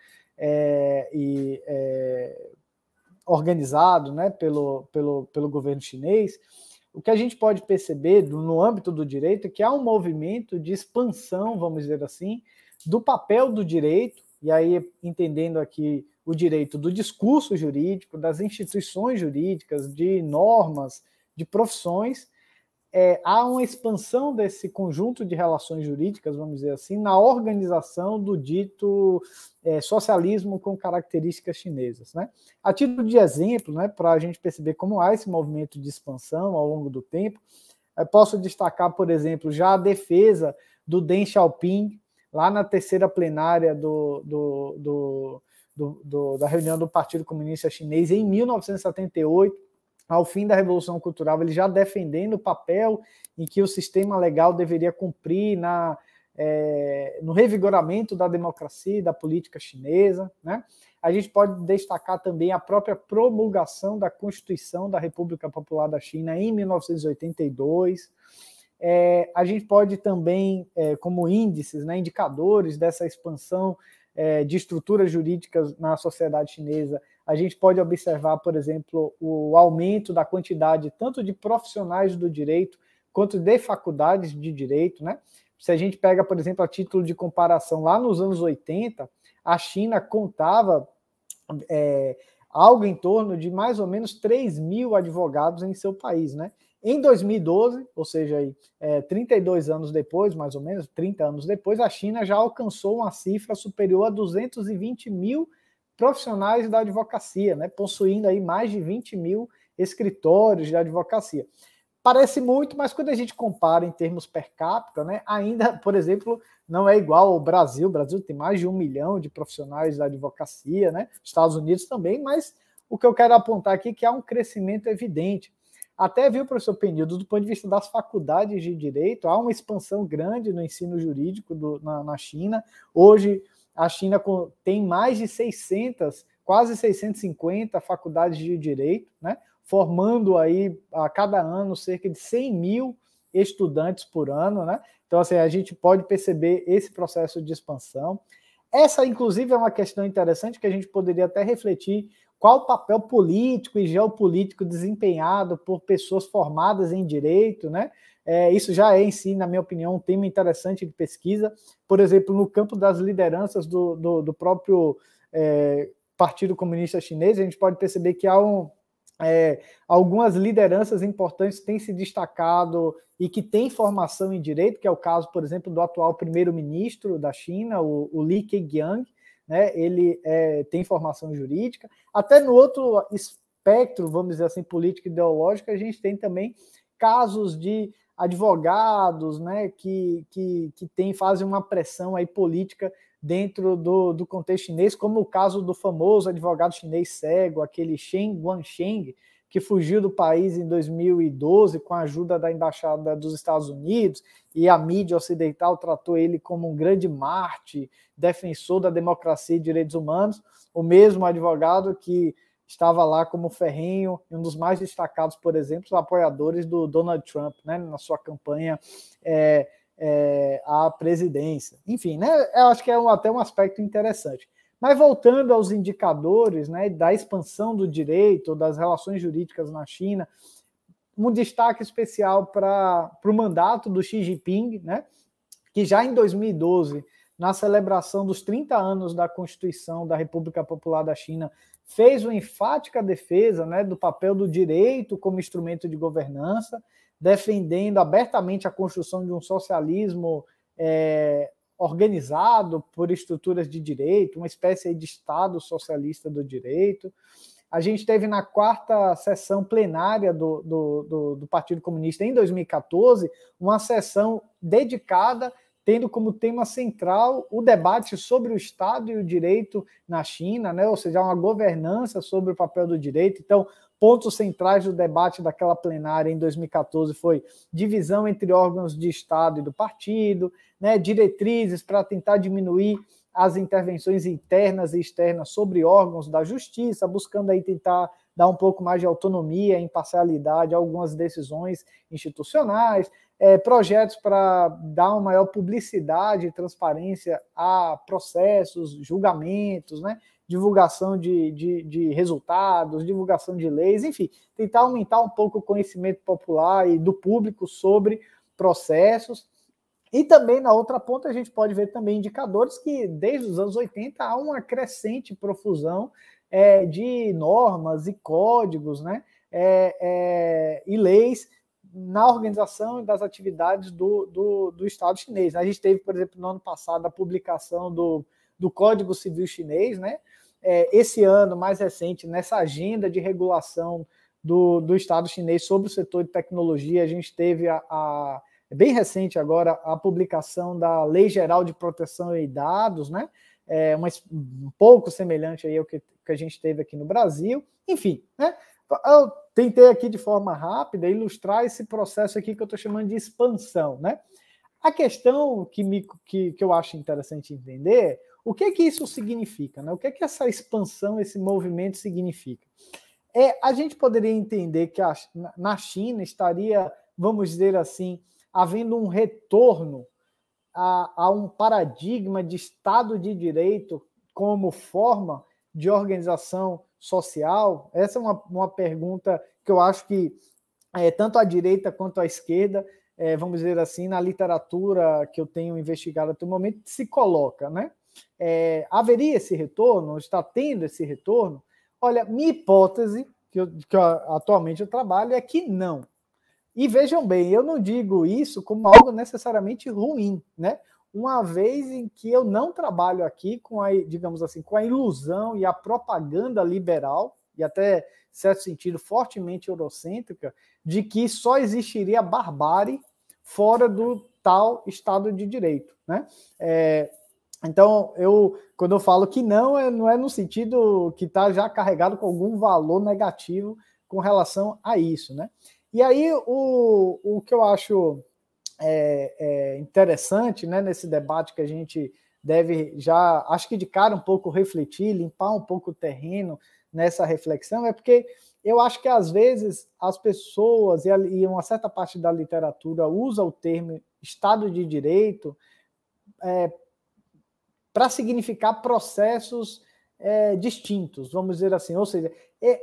organizado, né, pelo governo chinês, o que a gente pode perceber no âmbito do direito é que há um movimento de expansão, vamos dizer assim, do papel do direito, e aí entendendo aqui o direito do discurso jurídico, das instituições jurídicas, de normas, de profissões. Há uma expansão desse conjunto de relações jurídicas, vamos dizer assim, na organização do dito socialismo com características chinesas, né? A título de exemplo, né, para a gente perceber como há esse movimento de expansão ao longo do tempo, posso destacar, por exemplo, já a defesa do Deng Xiaoping, lá na terceira plenária da reunião do Partido Comunista Chinês em 1978, ao fim da Revolução Cultural, ele já defendendo o papel em que o sistema legal deveria cumprir no revigoramento da democracia e da política chinesa, né? A gente pode destacar também a própria promulgação da Constituição da República Popular da China em 1982. A gente pode também, como índices, né, indicadores dessa expansão de estruturas jurídicas na sociedade chinesa, a gente pode observar, por exemplo, o aumento da quantidade tanto de profissionais do direito quanto de faculdades de direito, né? Se a gente pega, por exemplo, a título de comparação, lá nos anos 80, a China contava algo em torno de mais ou menos 3 mil advogados em seu país, né? Em 2012, ou seja, 32 anos depois, mais ou menos, 30 anos depois, a China já alcançou uma cifra superior a 220 mil profissionais da advocacia, né? Possuindo aí mais de 20 mil escritórios de advocacia. Parece muito, mas quando a gente compara em termos per capita, né, ainda, por exemplo, não é igual ao Brasil. O Brasil tem mais de 1 milhão de profissionais da advocacia, né? Estados Unidos também, mas o que eu quero apontar aqui é que há um crescimento evidente. Até viu, professor Penildo, do ponto de vista das faculdades de direito, há uma expansão grande no ensino jurídico na China. Hoje, a China tem mais de 600, quase 650 faculdades de direito, né? Formando aí a cada ano cerca de 100 mil estudantes por ano, né? Então, assim, a gente pode perceber esse processo de expansão. Essa, inclusive, é uma questão interessante que a gente poderia até refletir qual o papel político e geopolítico desempenhado por pessoas formadas em direito, né? Isso já é, em si, na minha opinião, um tema interessante de pesquisa. Por exemplo, no campo das lideranças do próprio Partido Comunista Chinês, a gente pode perceber que há algumas lideranças importantes têm se destacado e que têm formação em direito, que é o caso, por exemplo, do atual primeiro-ministro da China, o Li Keqiang, né? Ele tem formação jurídica. Até no outro espectro, vamos dizer assim, político e ideológico, a gente tem também casos de advogados, né, que fazem uma pressão aí política dentro do contexto chinês, como o caso do famoso advogado chinês cego, aquele Shen Guangsheng, que fugiu do país em 2012 com a ajuda da Embaixada dos Estados Unidos, e a mídia ocidental tratou ele como um grande mártir, defensor da democracia e direitos humanos, o mesmo advogado que estava lá como ferrenho, um dos mais destacados, por exemplo, os apoiadores do Donald Trump, né, na sua campanha à presidência. Enfim, né, eu acho que é até um aspecto interessante. Mas voltando aos indicadores, né, da expansão do direito, das relações jurídicas na China, um destaque especial para o mandato do Xi Jinping, né, que já em 2012, na celebração dos 30 anos da Constituição da República Popular da China, fez uma enfática defesa, né, do papel do direito como instrumento de governança, defendendo abertamente a construção de um socialismo organizado por estruturas de direito, uma espécie de Estado socialista do direito. A gente teve na 4ª sessão plenária do Partido Comunista em 2014, uma sessão dedicada, tendo como tema central o debate sobre o Estado e o direito na China, né? Ou seja, uma governança sobre o papel do direito. Então, pontos centrais do debate daquela plenária em 2014 foi divisão entre órgãos de Estado e do partido, né? Diretrizes para tentar diminuir as intervenções internas e externas sobre órgãos da justiça, buscando aí tentar dar um pouco mais de autonomia, imparcialidade a algumas decisões institucionais, projetos para dar uma maior publicidade e transparência a processos, julgamentos, né? Divulgação de resultados, divulgação de leis, enfim, tentar aumentar um pouco o conhecimento popular e do público sobre processos. E também, na outra ponta, a gente pode ver também indicadores que, desde os anos 80, há uma crescente profusão de normas e códigos, né, e leis na organização das atividades do Estado chinês. A gente teve, por exemplo, no ano passado, a publicação do Código Civil Chinês, né? Esse ano, mais recente, nessa agenda de regulação do Estado chinês sobre o setor de tecnologia, a gente teve bem recente agora a publicação da Lei Geral de Proteção de Dados, né? Um pouco semelhante aí ao que a gente teve aqui no Brasil. Enfim, né? Eu tentei aqui de forma rápida ilustrar esse processo aqui que eu estou chamando de expansão, né? A questão que eu acho interessante entender é o que isso significa, né? O que essa expansão, esse movimento significa? A gente poderia entender que na China estaria, vamos dizer assim, havendo um retorno a um paradigma de Estado de Direito como forma de organização social? Essa é uma pergunta que eu acho que tanto a direita quanto a esquerda, vamos dizer assim, na literatura que eu tenho investigado até o momento, se coloca, né? Haveria esse retorno? Está tendo esse retorno? Olha, minha hipótese, que atualmente eu trabalho, é que não. E vejam bem, eu não digo isso como algo necessariamente ruim, né? Uma vez em que eu não trabalho aqui com digamos assim, com a ilusão e a propaganda liberal, e até, em certo sentido, fortemente eurocêntrica, de que só existiria barbárie fora do tal Estado de Direito, né? Então, quando eu falo que não é no sentido que está já carregado com algum valor negativo com relação a isso, né? E aí, o que eu acho interessante, né, nesse debate que a gente deve já, acho que de cara um pouco refletir, limpar um pouco o terreno nessa reflexão, é porque eu acho que às vezes as pessoas e uma certa parte da literatura usa o termo Estado de Direito para significar processos distintos, vamos dizer assim, ou seja,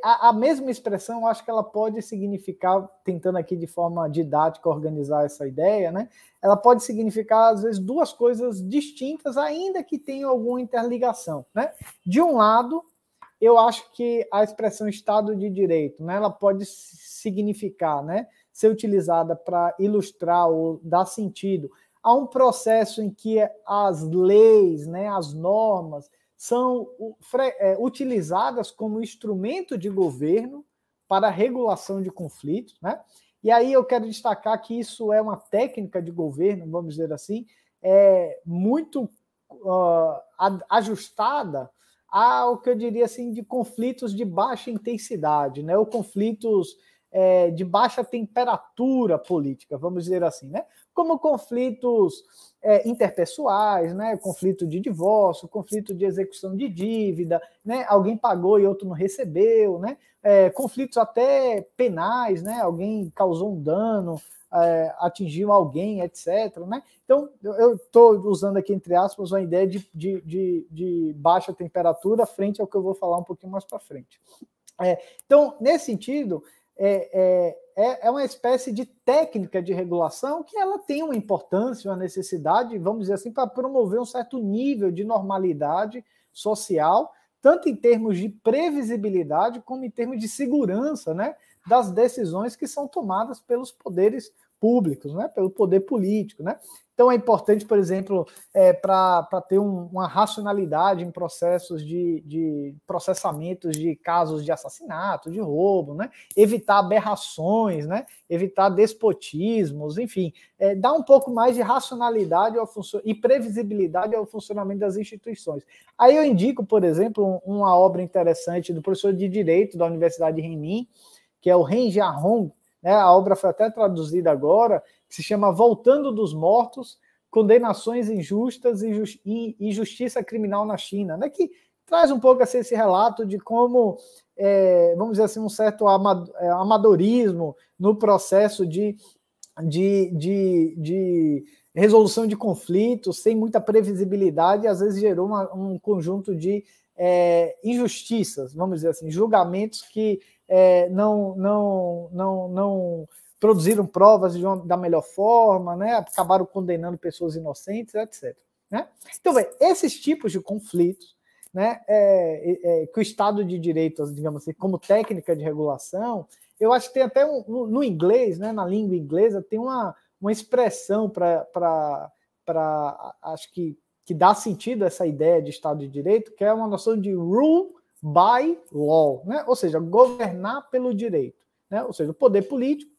a mesma expressão, eu acho que ela pode significar, tentando aqui de forma didática organizar essa ideia, né? Ela pode significar, às vezes, duas coisas distintas, ainda que tenham alguma interligação, né? De um lado, eu acho que a expressão Estado de Direito, né, ela pode significar, né, ser utilizada para ilustrar ou dar sentido a um processo em que as leis, né, as normas, são utilizadas como instrumento de governo para a regulação de conflitos, né? E aí eu quero destacar que isso é uma técnica de governo, vamos dizer assim, muito ajustada ao que eu diria assim de conflitos de baixa intensidade, né? Ou conflitos de baixa temperatura política, vamos dizer assim, né? Como conflitos interpessoais, né? Conflito de divórcio, conflito de execução de dívida, né? Alguém pagou e outro não recebeu, né? Conflitos até penais, né? Alguém causou um dano, atingiu alguém, etc. Né? Então, eu estou usando aqui, entre aspas, uma ideia de baixa temperatura frente ao que eu vou falar um pouquinho mais para frente. Então, nesse sentido, é uma espécie de técnica de regulação que ela tem uma importância, uma necessidade, vamos dizer assim, para promover um certo nível de normalidade social, tanto em termos de previsibilidade como em termos de segurança, né, das decisões que são tomadas pelos poderes públicos, né, pelo poder político, né? Então é importante, por exemplo, para ter uma racionalidade em processos de processamentos de casos de assassinato, de roubo, né? Evitar aberrações, né? Evitar despotismos, enfim, dar um pouco mais de racionalidade e previsibilidade ao funcionamento das instituições. Aí eu indico, por exemplo, uma obra interessante do professor de Direito da Universidade de Renmin, que é o Ren Jiahong, né? A obra foi até traduzida agora, que se chama Voltando dos Mortos, Condenações Injustas e Justiça Criminal na China, né? Que traz um pouco assim, esse relato de como, vamos dizer assim, um certo amadorismo no processo de resolução de conflitos, sem muita previsibilidade, e às vezes gerou um conjunto de injustiças, vamos dizer assim, julgamentos que não produziram provas da melhor forma, né? Acabaram condenando pessoas inocentes, etc. Né? Então, esses tipos de conflitos, né, que o Estado de Direito, digamos assim, como técnica de regulação, eu acho que tem até no inglês, né, na língua inglesa, tem uma expressão para acho que dá sentido a essa ideia de Estado de Direito, que é uma noção de rule by law, né? Ou seja, governar pelo direito, né? Ou seja, o poder político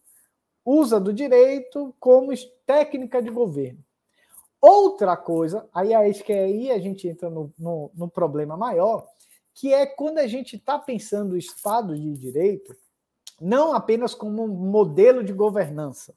usa do direito como técnica de governo. Outra coisa, aí a gente entra no problema maior, que é quando a gente está pensando o Estado de Direito, não apenas como um modelo de governança,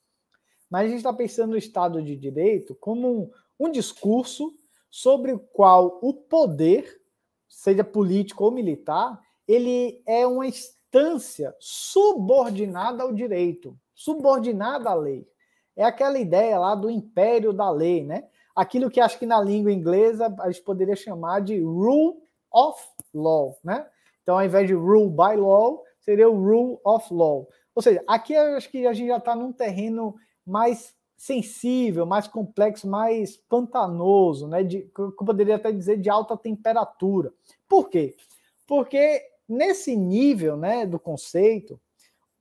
mas a gente está pensando no Estado de Direito como um discurso sobre o qual o poder, seja político ou militar, ele é uma instância subordinada ao direito, subordinada à lei. É aquela ideia lá do império da lei, né? Aquilo que acho que na língua inglesa a gente poderia chamar de rule of law, né? Então, ao invés de rule by law, seria o rule of law. Ou seja, aqui eu acho que a gente já está num terreno mais sensível, mais complexo, mais pantanoso, né? Eu poderia até dizer de alta temperatura. Por quê? Porque nesse nível, né, do conceito,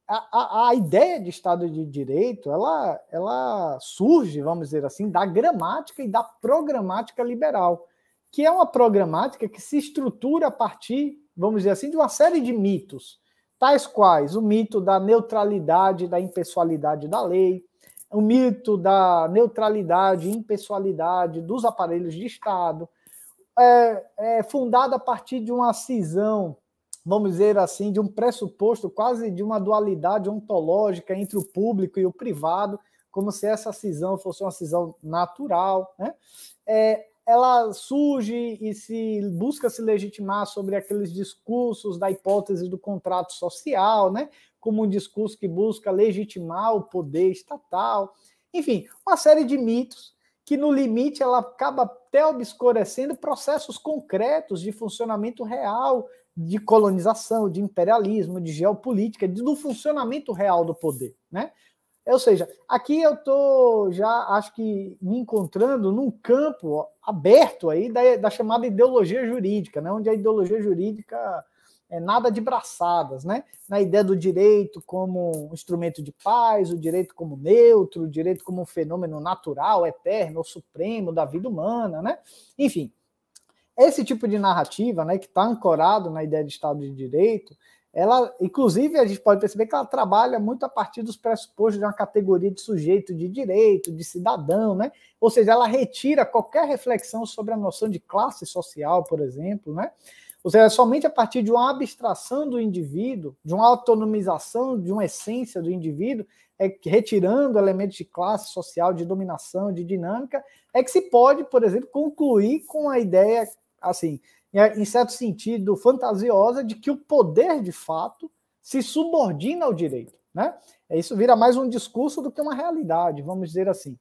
a ideia de Estado de Direito, ela surge, vamos dizer assim, da gramática e da programática liberal, que é uma programática que se estrutura a partir, vamos dizer assim, de uma série de mitos, tais quais o mito da neutralidade e da impessoalidade da lei, o mito da neutralidade e impessoalidade dos aparelhos de Estado, fundada a partir de uma cisão, vamos dizer assim, de um pressuposto quase de uma dualidade ontológica entre o público e o privado, como se essa cisão fosse uma cisão natural, né? Ela surge e se busca se legitimar sobre aqueles discursos da hipótese do contrato social, né? Como um discurso que busca legitimar o poder estatal. Enfim, uma série de mitos que, no limite, ela acaba até obscurecendo processos concretos de funcionamento real, de colonização, de imperialismo, de geopolítica, do funcionamento real do poder, né? Ou seja, aqui eu estou já, acho que, me encontrando num campo aberto aí da chamada ideologia jurídica, né? Onde a ideologia jurídica é nada de braçadas, né? Na ideia do direito como um instrumento de paz, o direito como neutro, o direito como um fenômeno natural, eterno ou supremo da vida humana, né? Enfim, esse tipo de narrativa, né, que está ancorado na ideia de Estado de Direito, ela, inclusive, a gente pode perceber que ela trabalha muito a partir dos pressupostos de uma categoria de sujeito de direito, de cidadão, né? Ou seja, ela retira qualquer reflexão sobre a noção de classe social, por exemplo, né? Ou seja, somente a partir de uma abstração do indivíduo, de uma autonomização, de uma essência do indivíduo, retirando elementos de classe social, de dominação, de dinâmica, é que se pode, por exemplo, concluir com a ideia, assim, em certo sentido, fantasiosa, de que o poder, de fato, se subordina ao direito, né? Isso vira mais um discurso do que uma realidade, vamos dizer assim.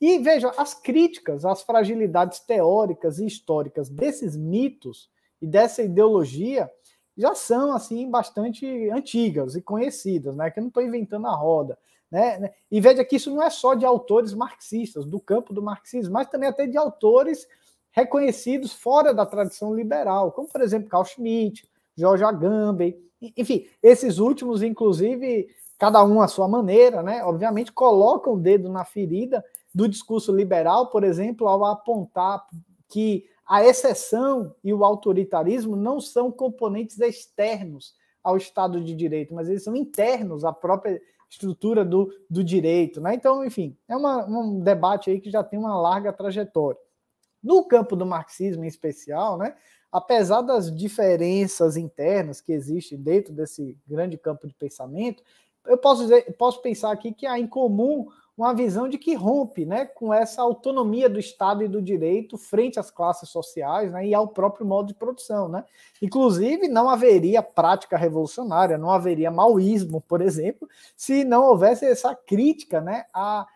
E, veja, as críticas às fragilidades teóricas e históricas desses mitos e dessa ideologia já são, assim, bastante antigas e conhecidas, né? Que eu não estou inventando a roda, né? E veja que isso não é só de autores marxistas, do campo do marxismo, mas também até de autores reconhecidos fora da tradição liberal, como, por exemplo, Carl Schmitt, George Agamben, enfim, esses últimos, inclusive, cada um à sua maneira, né? Obviamente, colocam o dedo na ferida do discurso liberal, por exemplo, ao apontar que a exceção e o autoritarismo não são componentes externos ao Estado de Direito, mas eles são internos à própria estrutura do direito, né? Então, enfim, é um debate aí que já tem uma larga trajetória. No campo do marxismo, em especial, né, apesar das diferenças internas que existem dentro desse grande campo de pensamento, eu posso pensar aqui que há em comum uma visão de que rompe, né, com essa autonomia do Estado e do direito frente às classes sociais, né, e ao próprio modo de produção, né? Inclusive, não haveria prática revolucionária, não haveria maoísmo, por exemplo, se não houvesse essa crítica, né, a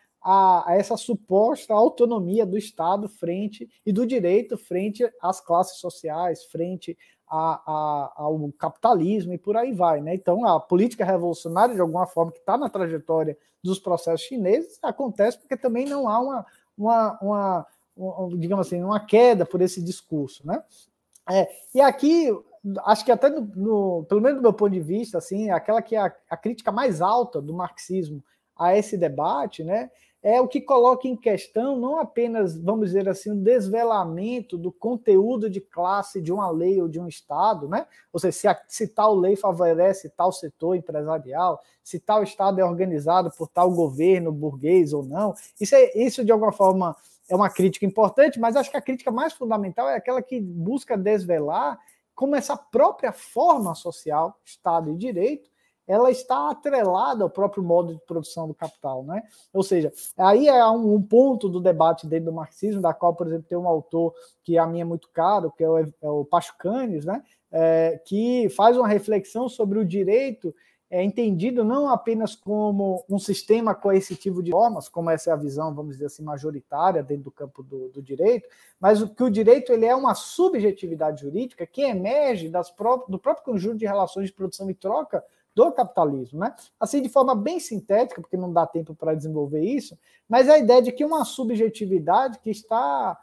essa suposta autonomia do Estado frente e do direito frente às classes sociais, frente ao capitalismo e por aí vai, né? Então, a política revolucionária, de alguma forma, que está na trajetória dos processos chineses, acontece porque também não há digamos assim, uma queda por esse discurso, né? E aqui, acho que até, pelo menos do meu ponto de vista, assim, aquela que é a crítica mais alta do marxismo a esse debate, né, é o que coloca em questão não apenas, vamos dizer assim, o desvelamento do conteúdo de classe de uma lei ou de um Estado, né? Ou seja, se tal lei favorece tal setor empresarial, se tal Estado é organizado por tal governo burguês ou não. Isso de alguma forma, é uma crítica importante, mas acho que a crítica mais fundamental é aquela que busca desvelar como essa própria forma social, Estado e Direito, ela está atrelada ao próprio modo de produção do capital, né? Ou seja, aí é um ponto do debate dentro do marxismo, da qual, por exemplo, tem um autor que a mim é muito caro, que é o Pachucanes, né? Que faz uma reflexão sobre o direito entendido não apenas como um sistema coercitivo de normas, como essa é a visão, vamos dizer assim, majoritária dentro do campo do direito, mas que o direito ele é uma subjetividade jurídica que emerge do próprio conjunto de relações de produção e troca do capitalismo, né? Assim, de forma bem sintética, porque não dá tempo para desenvolver isso, mas a ideia de que uma subjetividade que está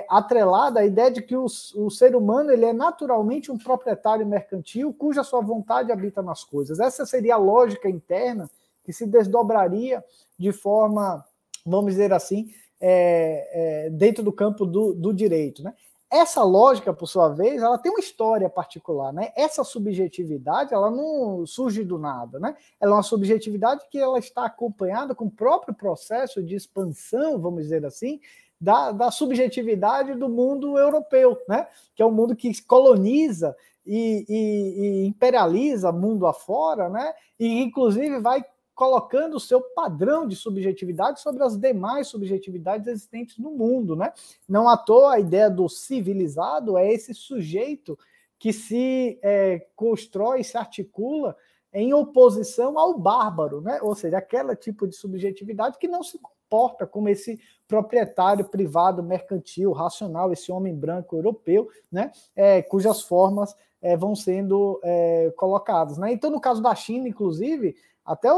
atrelada à ideia de que o ser humano ele é naturalmente um proprietário mercantil cuja sua vontade habita nas coisas. Essa seria a lógica interna que se desdobraria de forma, vamos dizer assim, dentro do campo do direito, né? Essa lógica, por sua vez, ela tem uma história particular, né? Essa subjetividade, ela não surge do nada, né? Ela é uma subjetividade que ela está acompanhada com o próprio processo de expansão, vamos dizer assim, da subjetividade do mundo europeu, né? Que é um mundo que coloniza e imperializa mundo afora, né? E, inclusive, vai colocando o seu padrão de subjetividade sobre as demais subjetividades existentes no mundo, né? Não à toa a ideia do civilizado é esse sujeito que se constrói, se articula em oposição ao bárbaro, né? Ou seja, aquele tipo de subjetividade que não se comporta como esse proprietário privado, mercantil, racional, esse homem branco europeu, né? Cujas formas vão sendo colocadas, né? Então, no caso da China, inclusive, até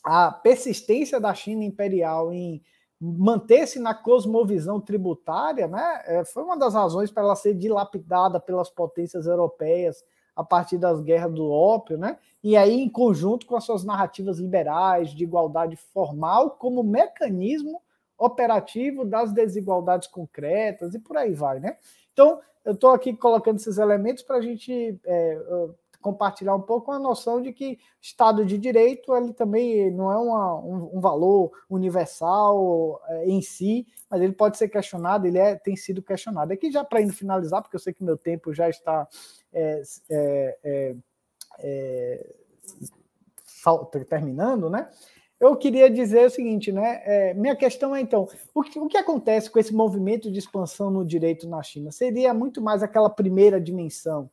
a persistência da China imperial em manter-se na cosmovisão tributária, né, foi uma das razões para ela ser dilapidada pelas potências europeias a partir das guerras do ópio, né? E aí em conjunto com as suas narrativas liberais de igualdade formal como mecanismo operativo das desigualdades concretas e por aí vai, né? Então, eu estou aqui colocando esses elementos para a gente compartilhar um pouco a noção de que Estado de Direito ele também não é um valor universal em si, mas ele pode ser questionado, tem sido questionado. Aqui já para finalizar, porque eu sei que meu tempo já está terminando, né? Eu queria dizer o seguinte, né? Minha questão é, então, o que acontece com esse movimento de expansão no direito na China? Seria muito mais aquela primeira dimensão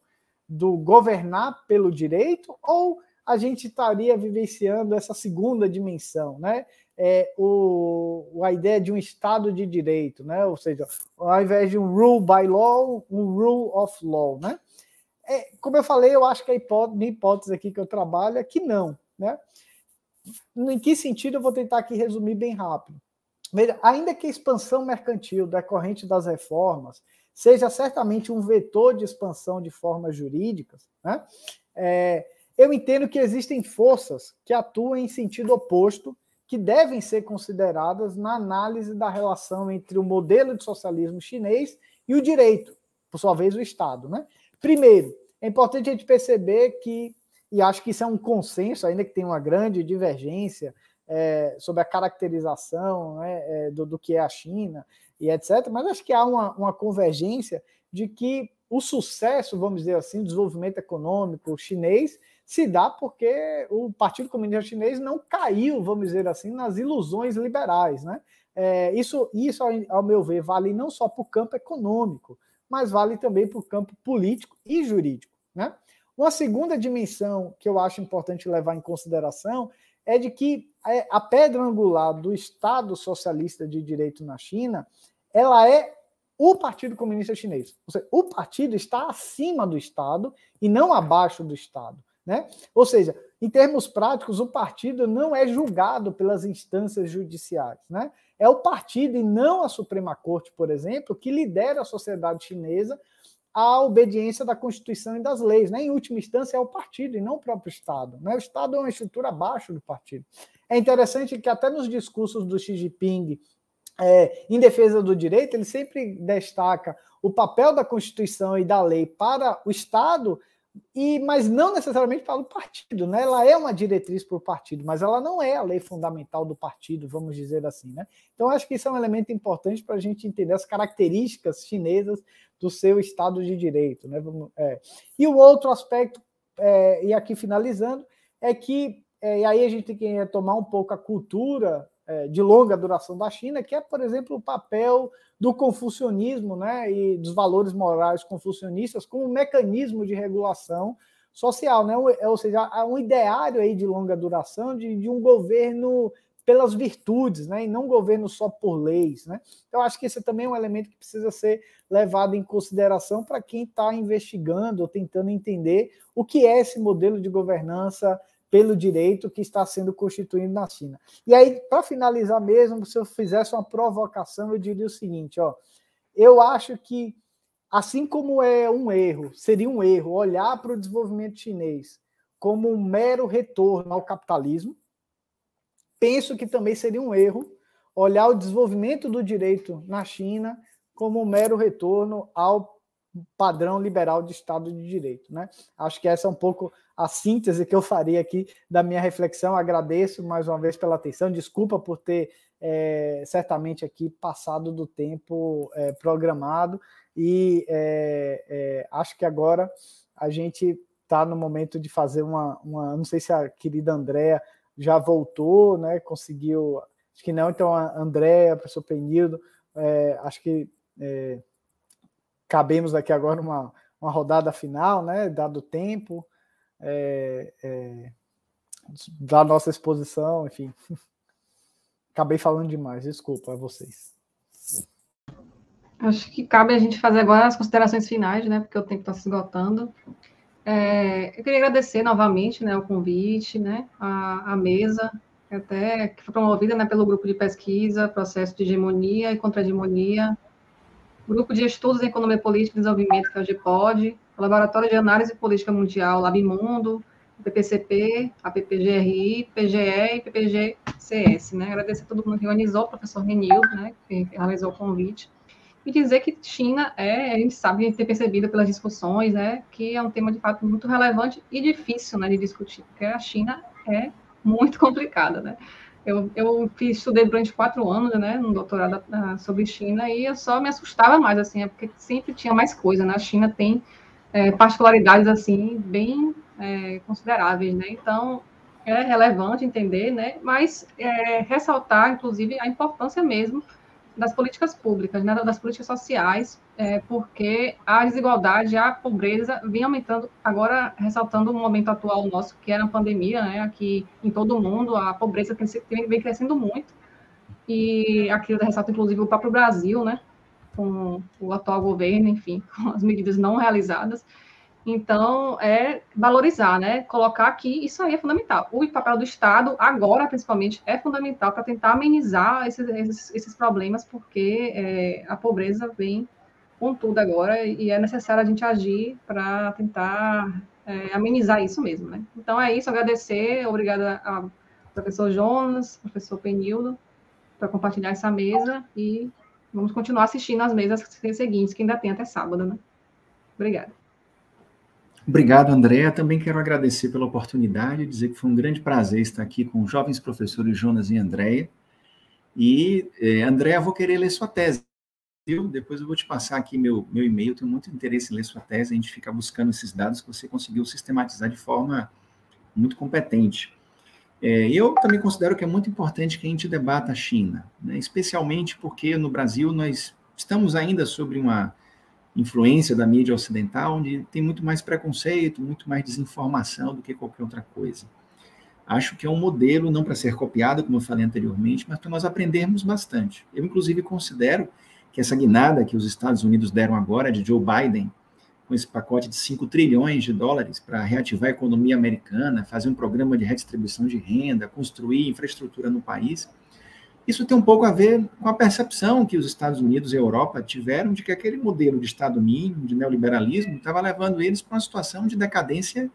do governar pelo direito, ou a gente estaria vivenciando essa segunda dimensão, né? A ideia de um Estado de direito, né? Ou seja, ao invés de um rule by law, um rule of law, né? Como eu falei, eu acho que minha hipótese aqui que eu trabalho é que não, né? Em que sentido eu vou tentar aqui resumir bem rápido. Veja, ainda que a expansão mercantil decorrente das reformas seja certamente um vetor de expansão de formas jurídicas, né? Eu entendo que existem forças que atuam em sentido oposto, que devem ser consideradas na análise da relação entre o modelo de socialismo chinês e o direito, por sua vez, o Estado, né? Primeiro, é importante a gente perceber que, e acho que isso é um consenso, ainda que tenha uma grande divergência sobre a caracterização, né, do que é a China e etc., mas acho que há uma convergência de que o sucesso, vamos dizer assim, do desenvolvimento econômico chinês se dá porque o Partido Comunista Chinês não caiu, vamos dizer assim, nas ilusões liberais, né? Isso, ao meu ver, vale não só para o campo econômico, mas vale também para o campo político e jurídico, né? Uma segunda dimensão que eu acho importante levar em consideração é de que a pedra angular do Estado socialista de direito na China, ela é o Partido Comunista Chinês. Ou seja, o partido está acima do Estado e não abaixo do Estado, né? Ou seja, em termos práticos, o partido não é julgado pelas instâncias judiciais, né? É o partido e não a Suprema Corte, por exemplo, que lidera a sociedade chinesa à obediência da Constituição e das leis, né? Em última instância, é o partido e não o próprio Estado, né? O Estado é uma estrutura abaixo do partido. É interessante que até nos discursos do Xi Jinping, em defesa do direito, ele sempre destaca o papel da Constituição e da lei para o Estado, mas não necessariamente para o partido, né? Ela é uma diretriz para o partido, mas ela não é a lei fundamental do partido, vamos dizer assim, né? Então, acho que isso é um elemento importante para a gente entender as características chinesas do seu Estado de Direito, né? E o outro aspecto e aqui finalizando, é que, e aí a gente tem que retomar um pouco a cultura de longa duração da China, que é, por exemplo, o papel do confucionismo, né, e dos valores morais confucionistas como um mecanismo de regulação social, né? Ou seja, há um ideário aí de longa duração de um governo pelas virtudes, né? E não um governo só por leis, né? Então, acho que esse também é um elemento que precisa ser levado em consideração para quem está investigando ou tentando entender o que é esse modelo de governança pelo direito que está sendo constituído na China. E aí, para finalizar mesmo, se eu fizesse uma provocação, eu diria o seguinte, ó, eu acho que, assim como é um erro, seria um erro olhar para o desenvolvimento chinês como um mero retorno ao capitalismo, penso que também seria um erro olhar o desenvolvimento do direito na China como um mero retorno ao padrão liberal de Estado de Direito, né? Acho que essa é um pouco a síntese que eu faria aqui da minha reflexão. Agradeço mais uma vez pela atenção, desculpa por ter certamente aqui passado do tempo programado, e acho que agora a gente está no momento de fazer uma... Não sei se a querida Andréa já voltou, né? Conseguiu... Acho que não, então a Andréa, o professor Penildo, acho que cabemos aqui agora uma rodada final, né? Dado o tempo da nossa exposição, enfim. Acabei falando demais, desculpa a vocês. Acho que cabe a gente fazer agora as considerações finais, né? Porque o tempo está se esgotando. Eu queria agradecer novamente, né, o convite, né, a mesa, até que foi promovida, né, pelo grupo de pesquisa, processo de hegemonia e contra-hegemonia, grupo de estudos em economia política e desenvolvimento, que é o GEPOD, o Laboratório de Análise Política Mundial, LabMundo, o PPCP, a PPGRI, PGE e PPGCS, né, agradecer a todo mundo que organizou, o professor Renildo, né, que realizou o convite, e dizer que China a gente sabe, a gente tem percebido pelas discussões, né, que é um tema, de fato, muito relevante e difícil, né, de discutir, porque a China é muito complicada, né. Eu estudei durante 4 anos, né, no doutorado sobre China, e eu só me assustava mais, assim, porque sempre tinha mais coisa, né, a China tem particularidades, assim, bem consideráveis, né, então é relevante entender, né, mas ressaltar, inclusive, a importância mesmo das políticas públicas, né, das políticas sociais, porque a desigualdade, a pobreza vem aumentando, agora ressaltando o momento atual nosso, que era a pandemia, né, aqui em todo o mundo, a pobreza vem crescendo muito, e aqui eu ressalto, inclusive, o próprio Brasil, né, com o atual governo, enfim, com as medidas não realizadas. Então, valorizar, né? Colocar que isso aí é fundamental. O papel do Estado, agora, principalmente, é fundamental para tentar amenizar esses problemas, porque a pobreza vem com tudo agora e é necessário a gente agir para tentar amenizar isso mesmo, né? Então, é isso. Agradecer. Obrigada ao professor Jonas, professor Penildo, por compartilhar essa mesa e vamos continuar assistindo as mesas seguintes, que ainda tem até sábado, né? Obrigada. Obrigado, Andréa. Também quero agradecer pela oportunidade, dizer que foi um grande prazer estar aqui com os jovens professores Jonas e Andréa. E, Andréa, vou querer ler sua tese. Depois eu vou te passar aqui meu e-mail, tenho muito interesse em ler sua tese, a gente fica buscando esses dados que você conseguiu sistematizar de forma muito competente. Eu também considero que é muito importante que a gente debata a China, né? Especialmente porque no Brasil nós estamos ainda sobre uma influência da mídia ocidental, onde tem muito mais preconceito, muito mais desinformação do que qualquer outra coisa. Acho que é um modelo não para ser copiado, como eu falei anteriormente, mas para nós aprendermos bastante. Eu, inclusive, considero que essa guinada que os Estados Unidos deram agora de Joe Biden, com esse pacote de 5 trilhões de dólares para reativar a economia americana, fazer um programa de redistribuição de renda, construir infraestrutura no país, isso tem um pouco a ver com a percepção que os Estados Unidos e a Europa tiveram de que aquele modelo de Estado mínimo, de neoliberalismo, estava levando eles para uma situação de decadência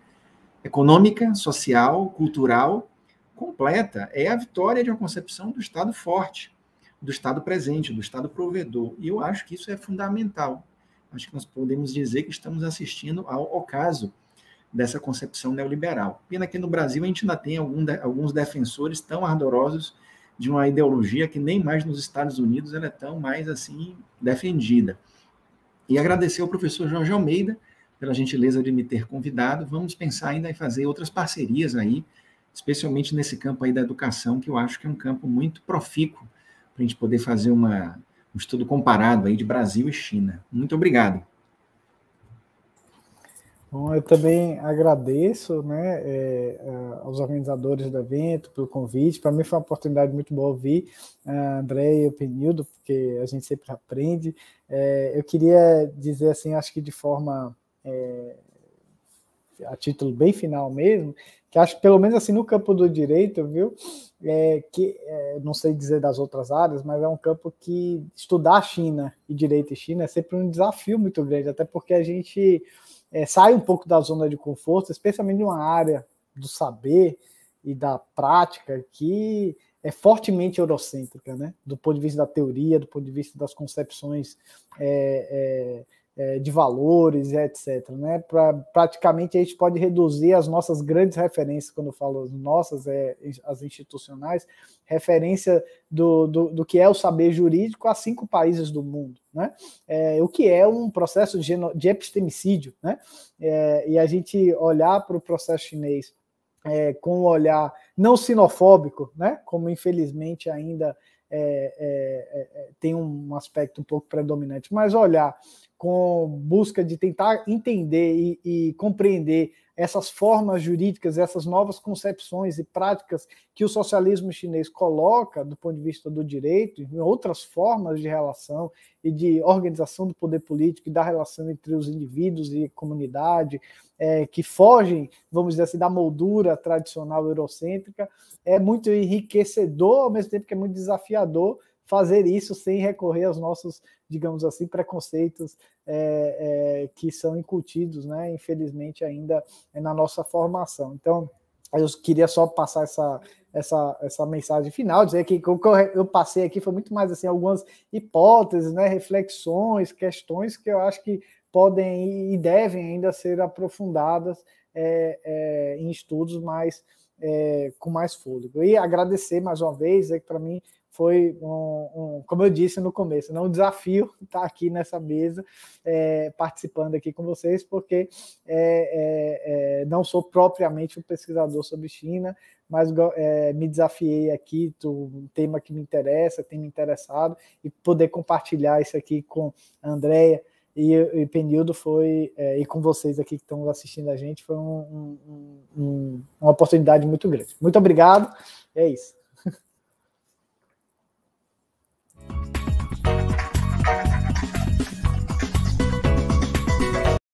econômica, social, cultural completa. É a vitória de uma concepção do Estado forte, do Estado presente, do Estado provedor. E eu acho que isso é fundamental. Acho que nós podemos dizer que estamos assistindo ao ocaso dessa concepção neoliberal. Pena que no Brasil a gente ainda tem alguns defensores tão ardorosos de uma ideologia que nem mais nos Estados Unidos ela é tão mais assim defendida. E agradecer ao professor Jorge Almeida pela gentileza de me ter convidado. Vamos pensar ainda em fazer outras parcerias aí, especialmente nesse campo aí da educação, que eu acho que é um campo muito profícuo para a gente poder fazer um estudo comparado aí de Brasil e China. Muito obrigado. Bom, eu também agradeço, né, aos organizadores do evento pelo convite. Para mim foi uma oportunidade muito boa ouvir a André e o Penildo, porque a gente sempre aprende. Eu queria dizer assim, acho que de forma a título bem final mesmo, que acho que pelo menos assim no campo do direito, viu, não sei dizer das outras áreas, mas é um campo que estudar China e direito e China é sempre um desafio muito grande, até porque a gente sai um pouco da zona de conforto, especialmente em uma área do saber e da prática que é fortemente eurocêntrica, né? Do ponto de vista da teoria, do ponto de vista das concepções de valores, etc. Né? Praticamente a gente pode reduzir as nossas grandes referências, quando eu falo nossas, as institucionais, referência do que é o saber jurídico a 5 países do mundo, né? O que é um processo de epistemicídio, né? E a gente olhar para o processo chinês com um olhar não sinofóbico, né? Como infelizmente ainda tem um aspecto um pouco predominante, mas olhar com busca de tentar entender e compreender essas formas jurídicas, essas novas concepções e práticas que o socialismo chinês coloca do ponto de vista do direito, em outras formas de relação e de organização do poder político e da relação entre os indivíduos e comunidade, que fogem, vamos dizer assim, da moldura tradicional eurocêntrica, é muito enriquecedor, ao mesmo tempo que é muito desafiador fazer isso sem recorrer aos nossos, digamos assim, preconceitos que são incutidos, né, infelizmente, ainda na nossa formação. Então, eu queria só passar essa mensagem final, dizer que o que eu passei aqui foi muito mais assim, algumas hipóteses, né, reflexões, questões que eu acho que podem e devem ainda ser aprofundadas em estudos com mais fôlego. E agradecer mais uma vez, que para mim foi, como eu disse no começo, um desafio estar aqui nessa mesa, participando aqui com vocês, porque não sou propriamente um pesquisador sobre China, mas me desafiei aqui, um tema que me interessa, tem me interessado, e poder compartilhar isso aqui com a Andréia e Penildo e com vocês aqui que estão assistindo a gente, foi uma oportunidade muito grande. Muito obrigado, é isso.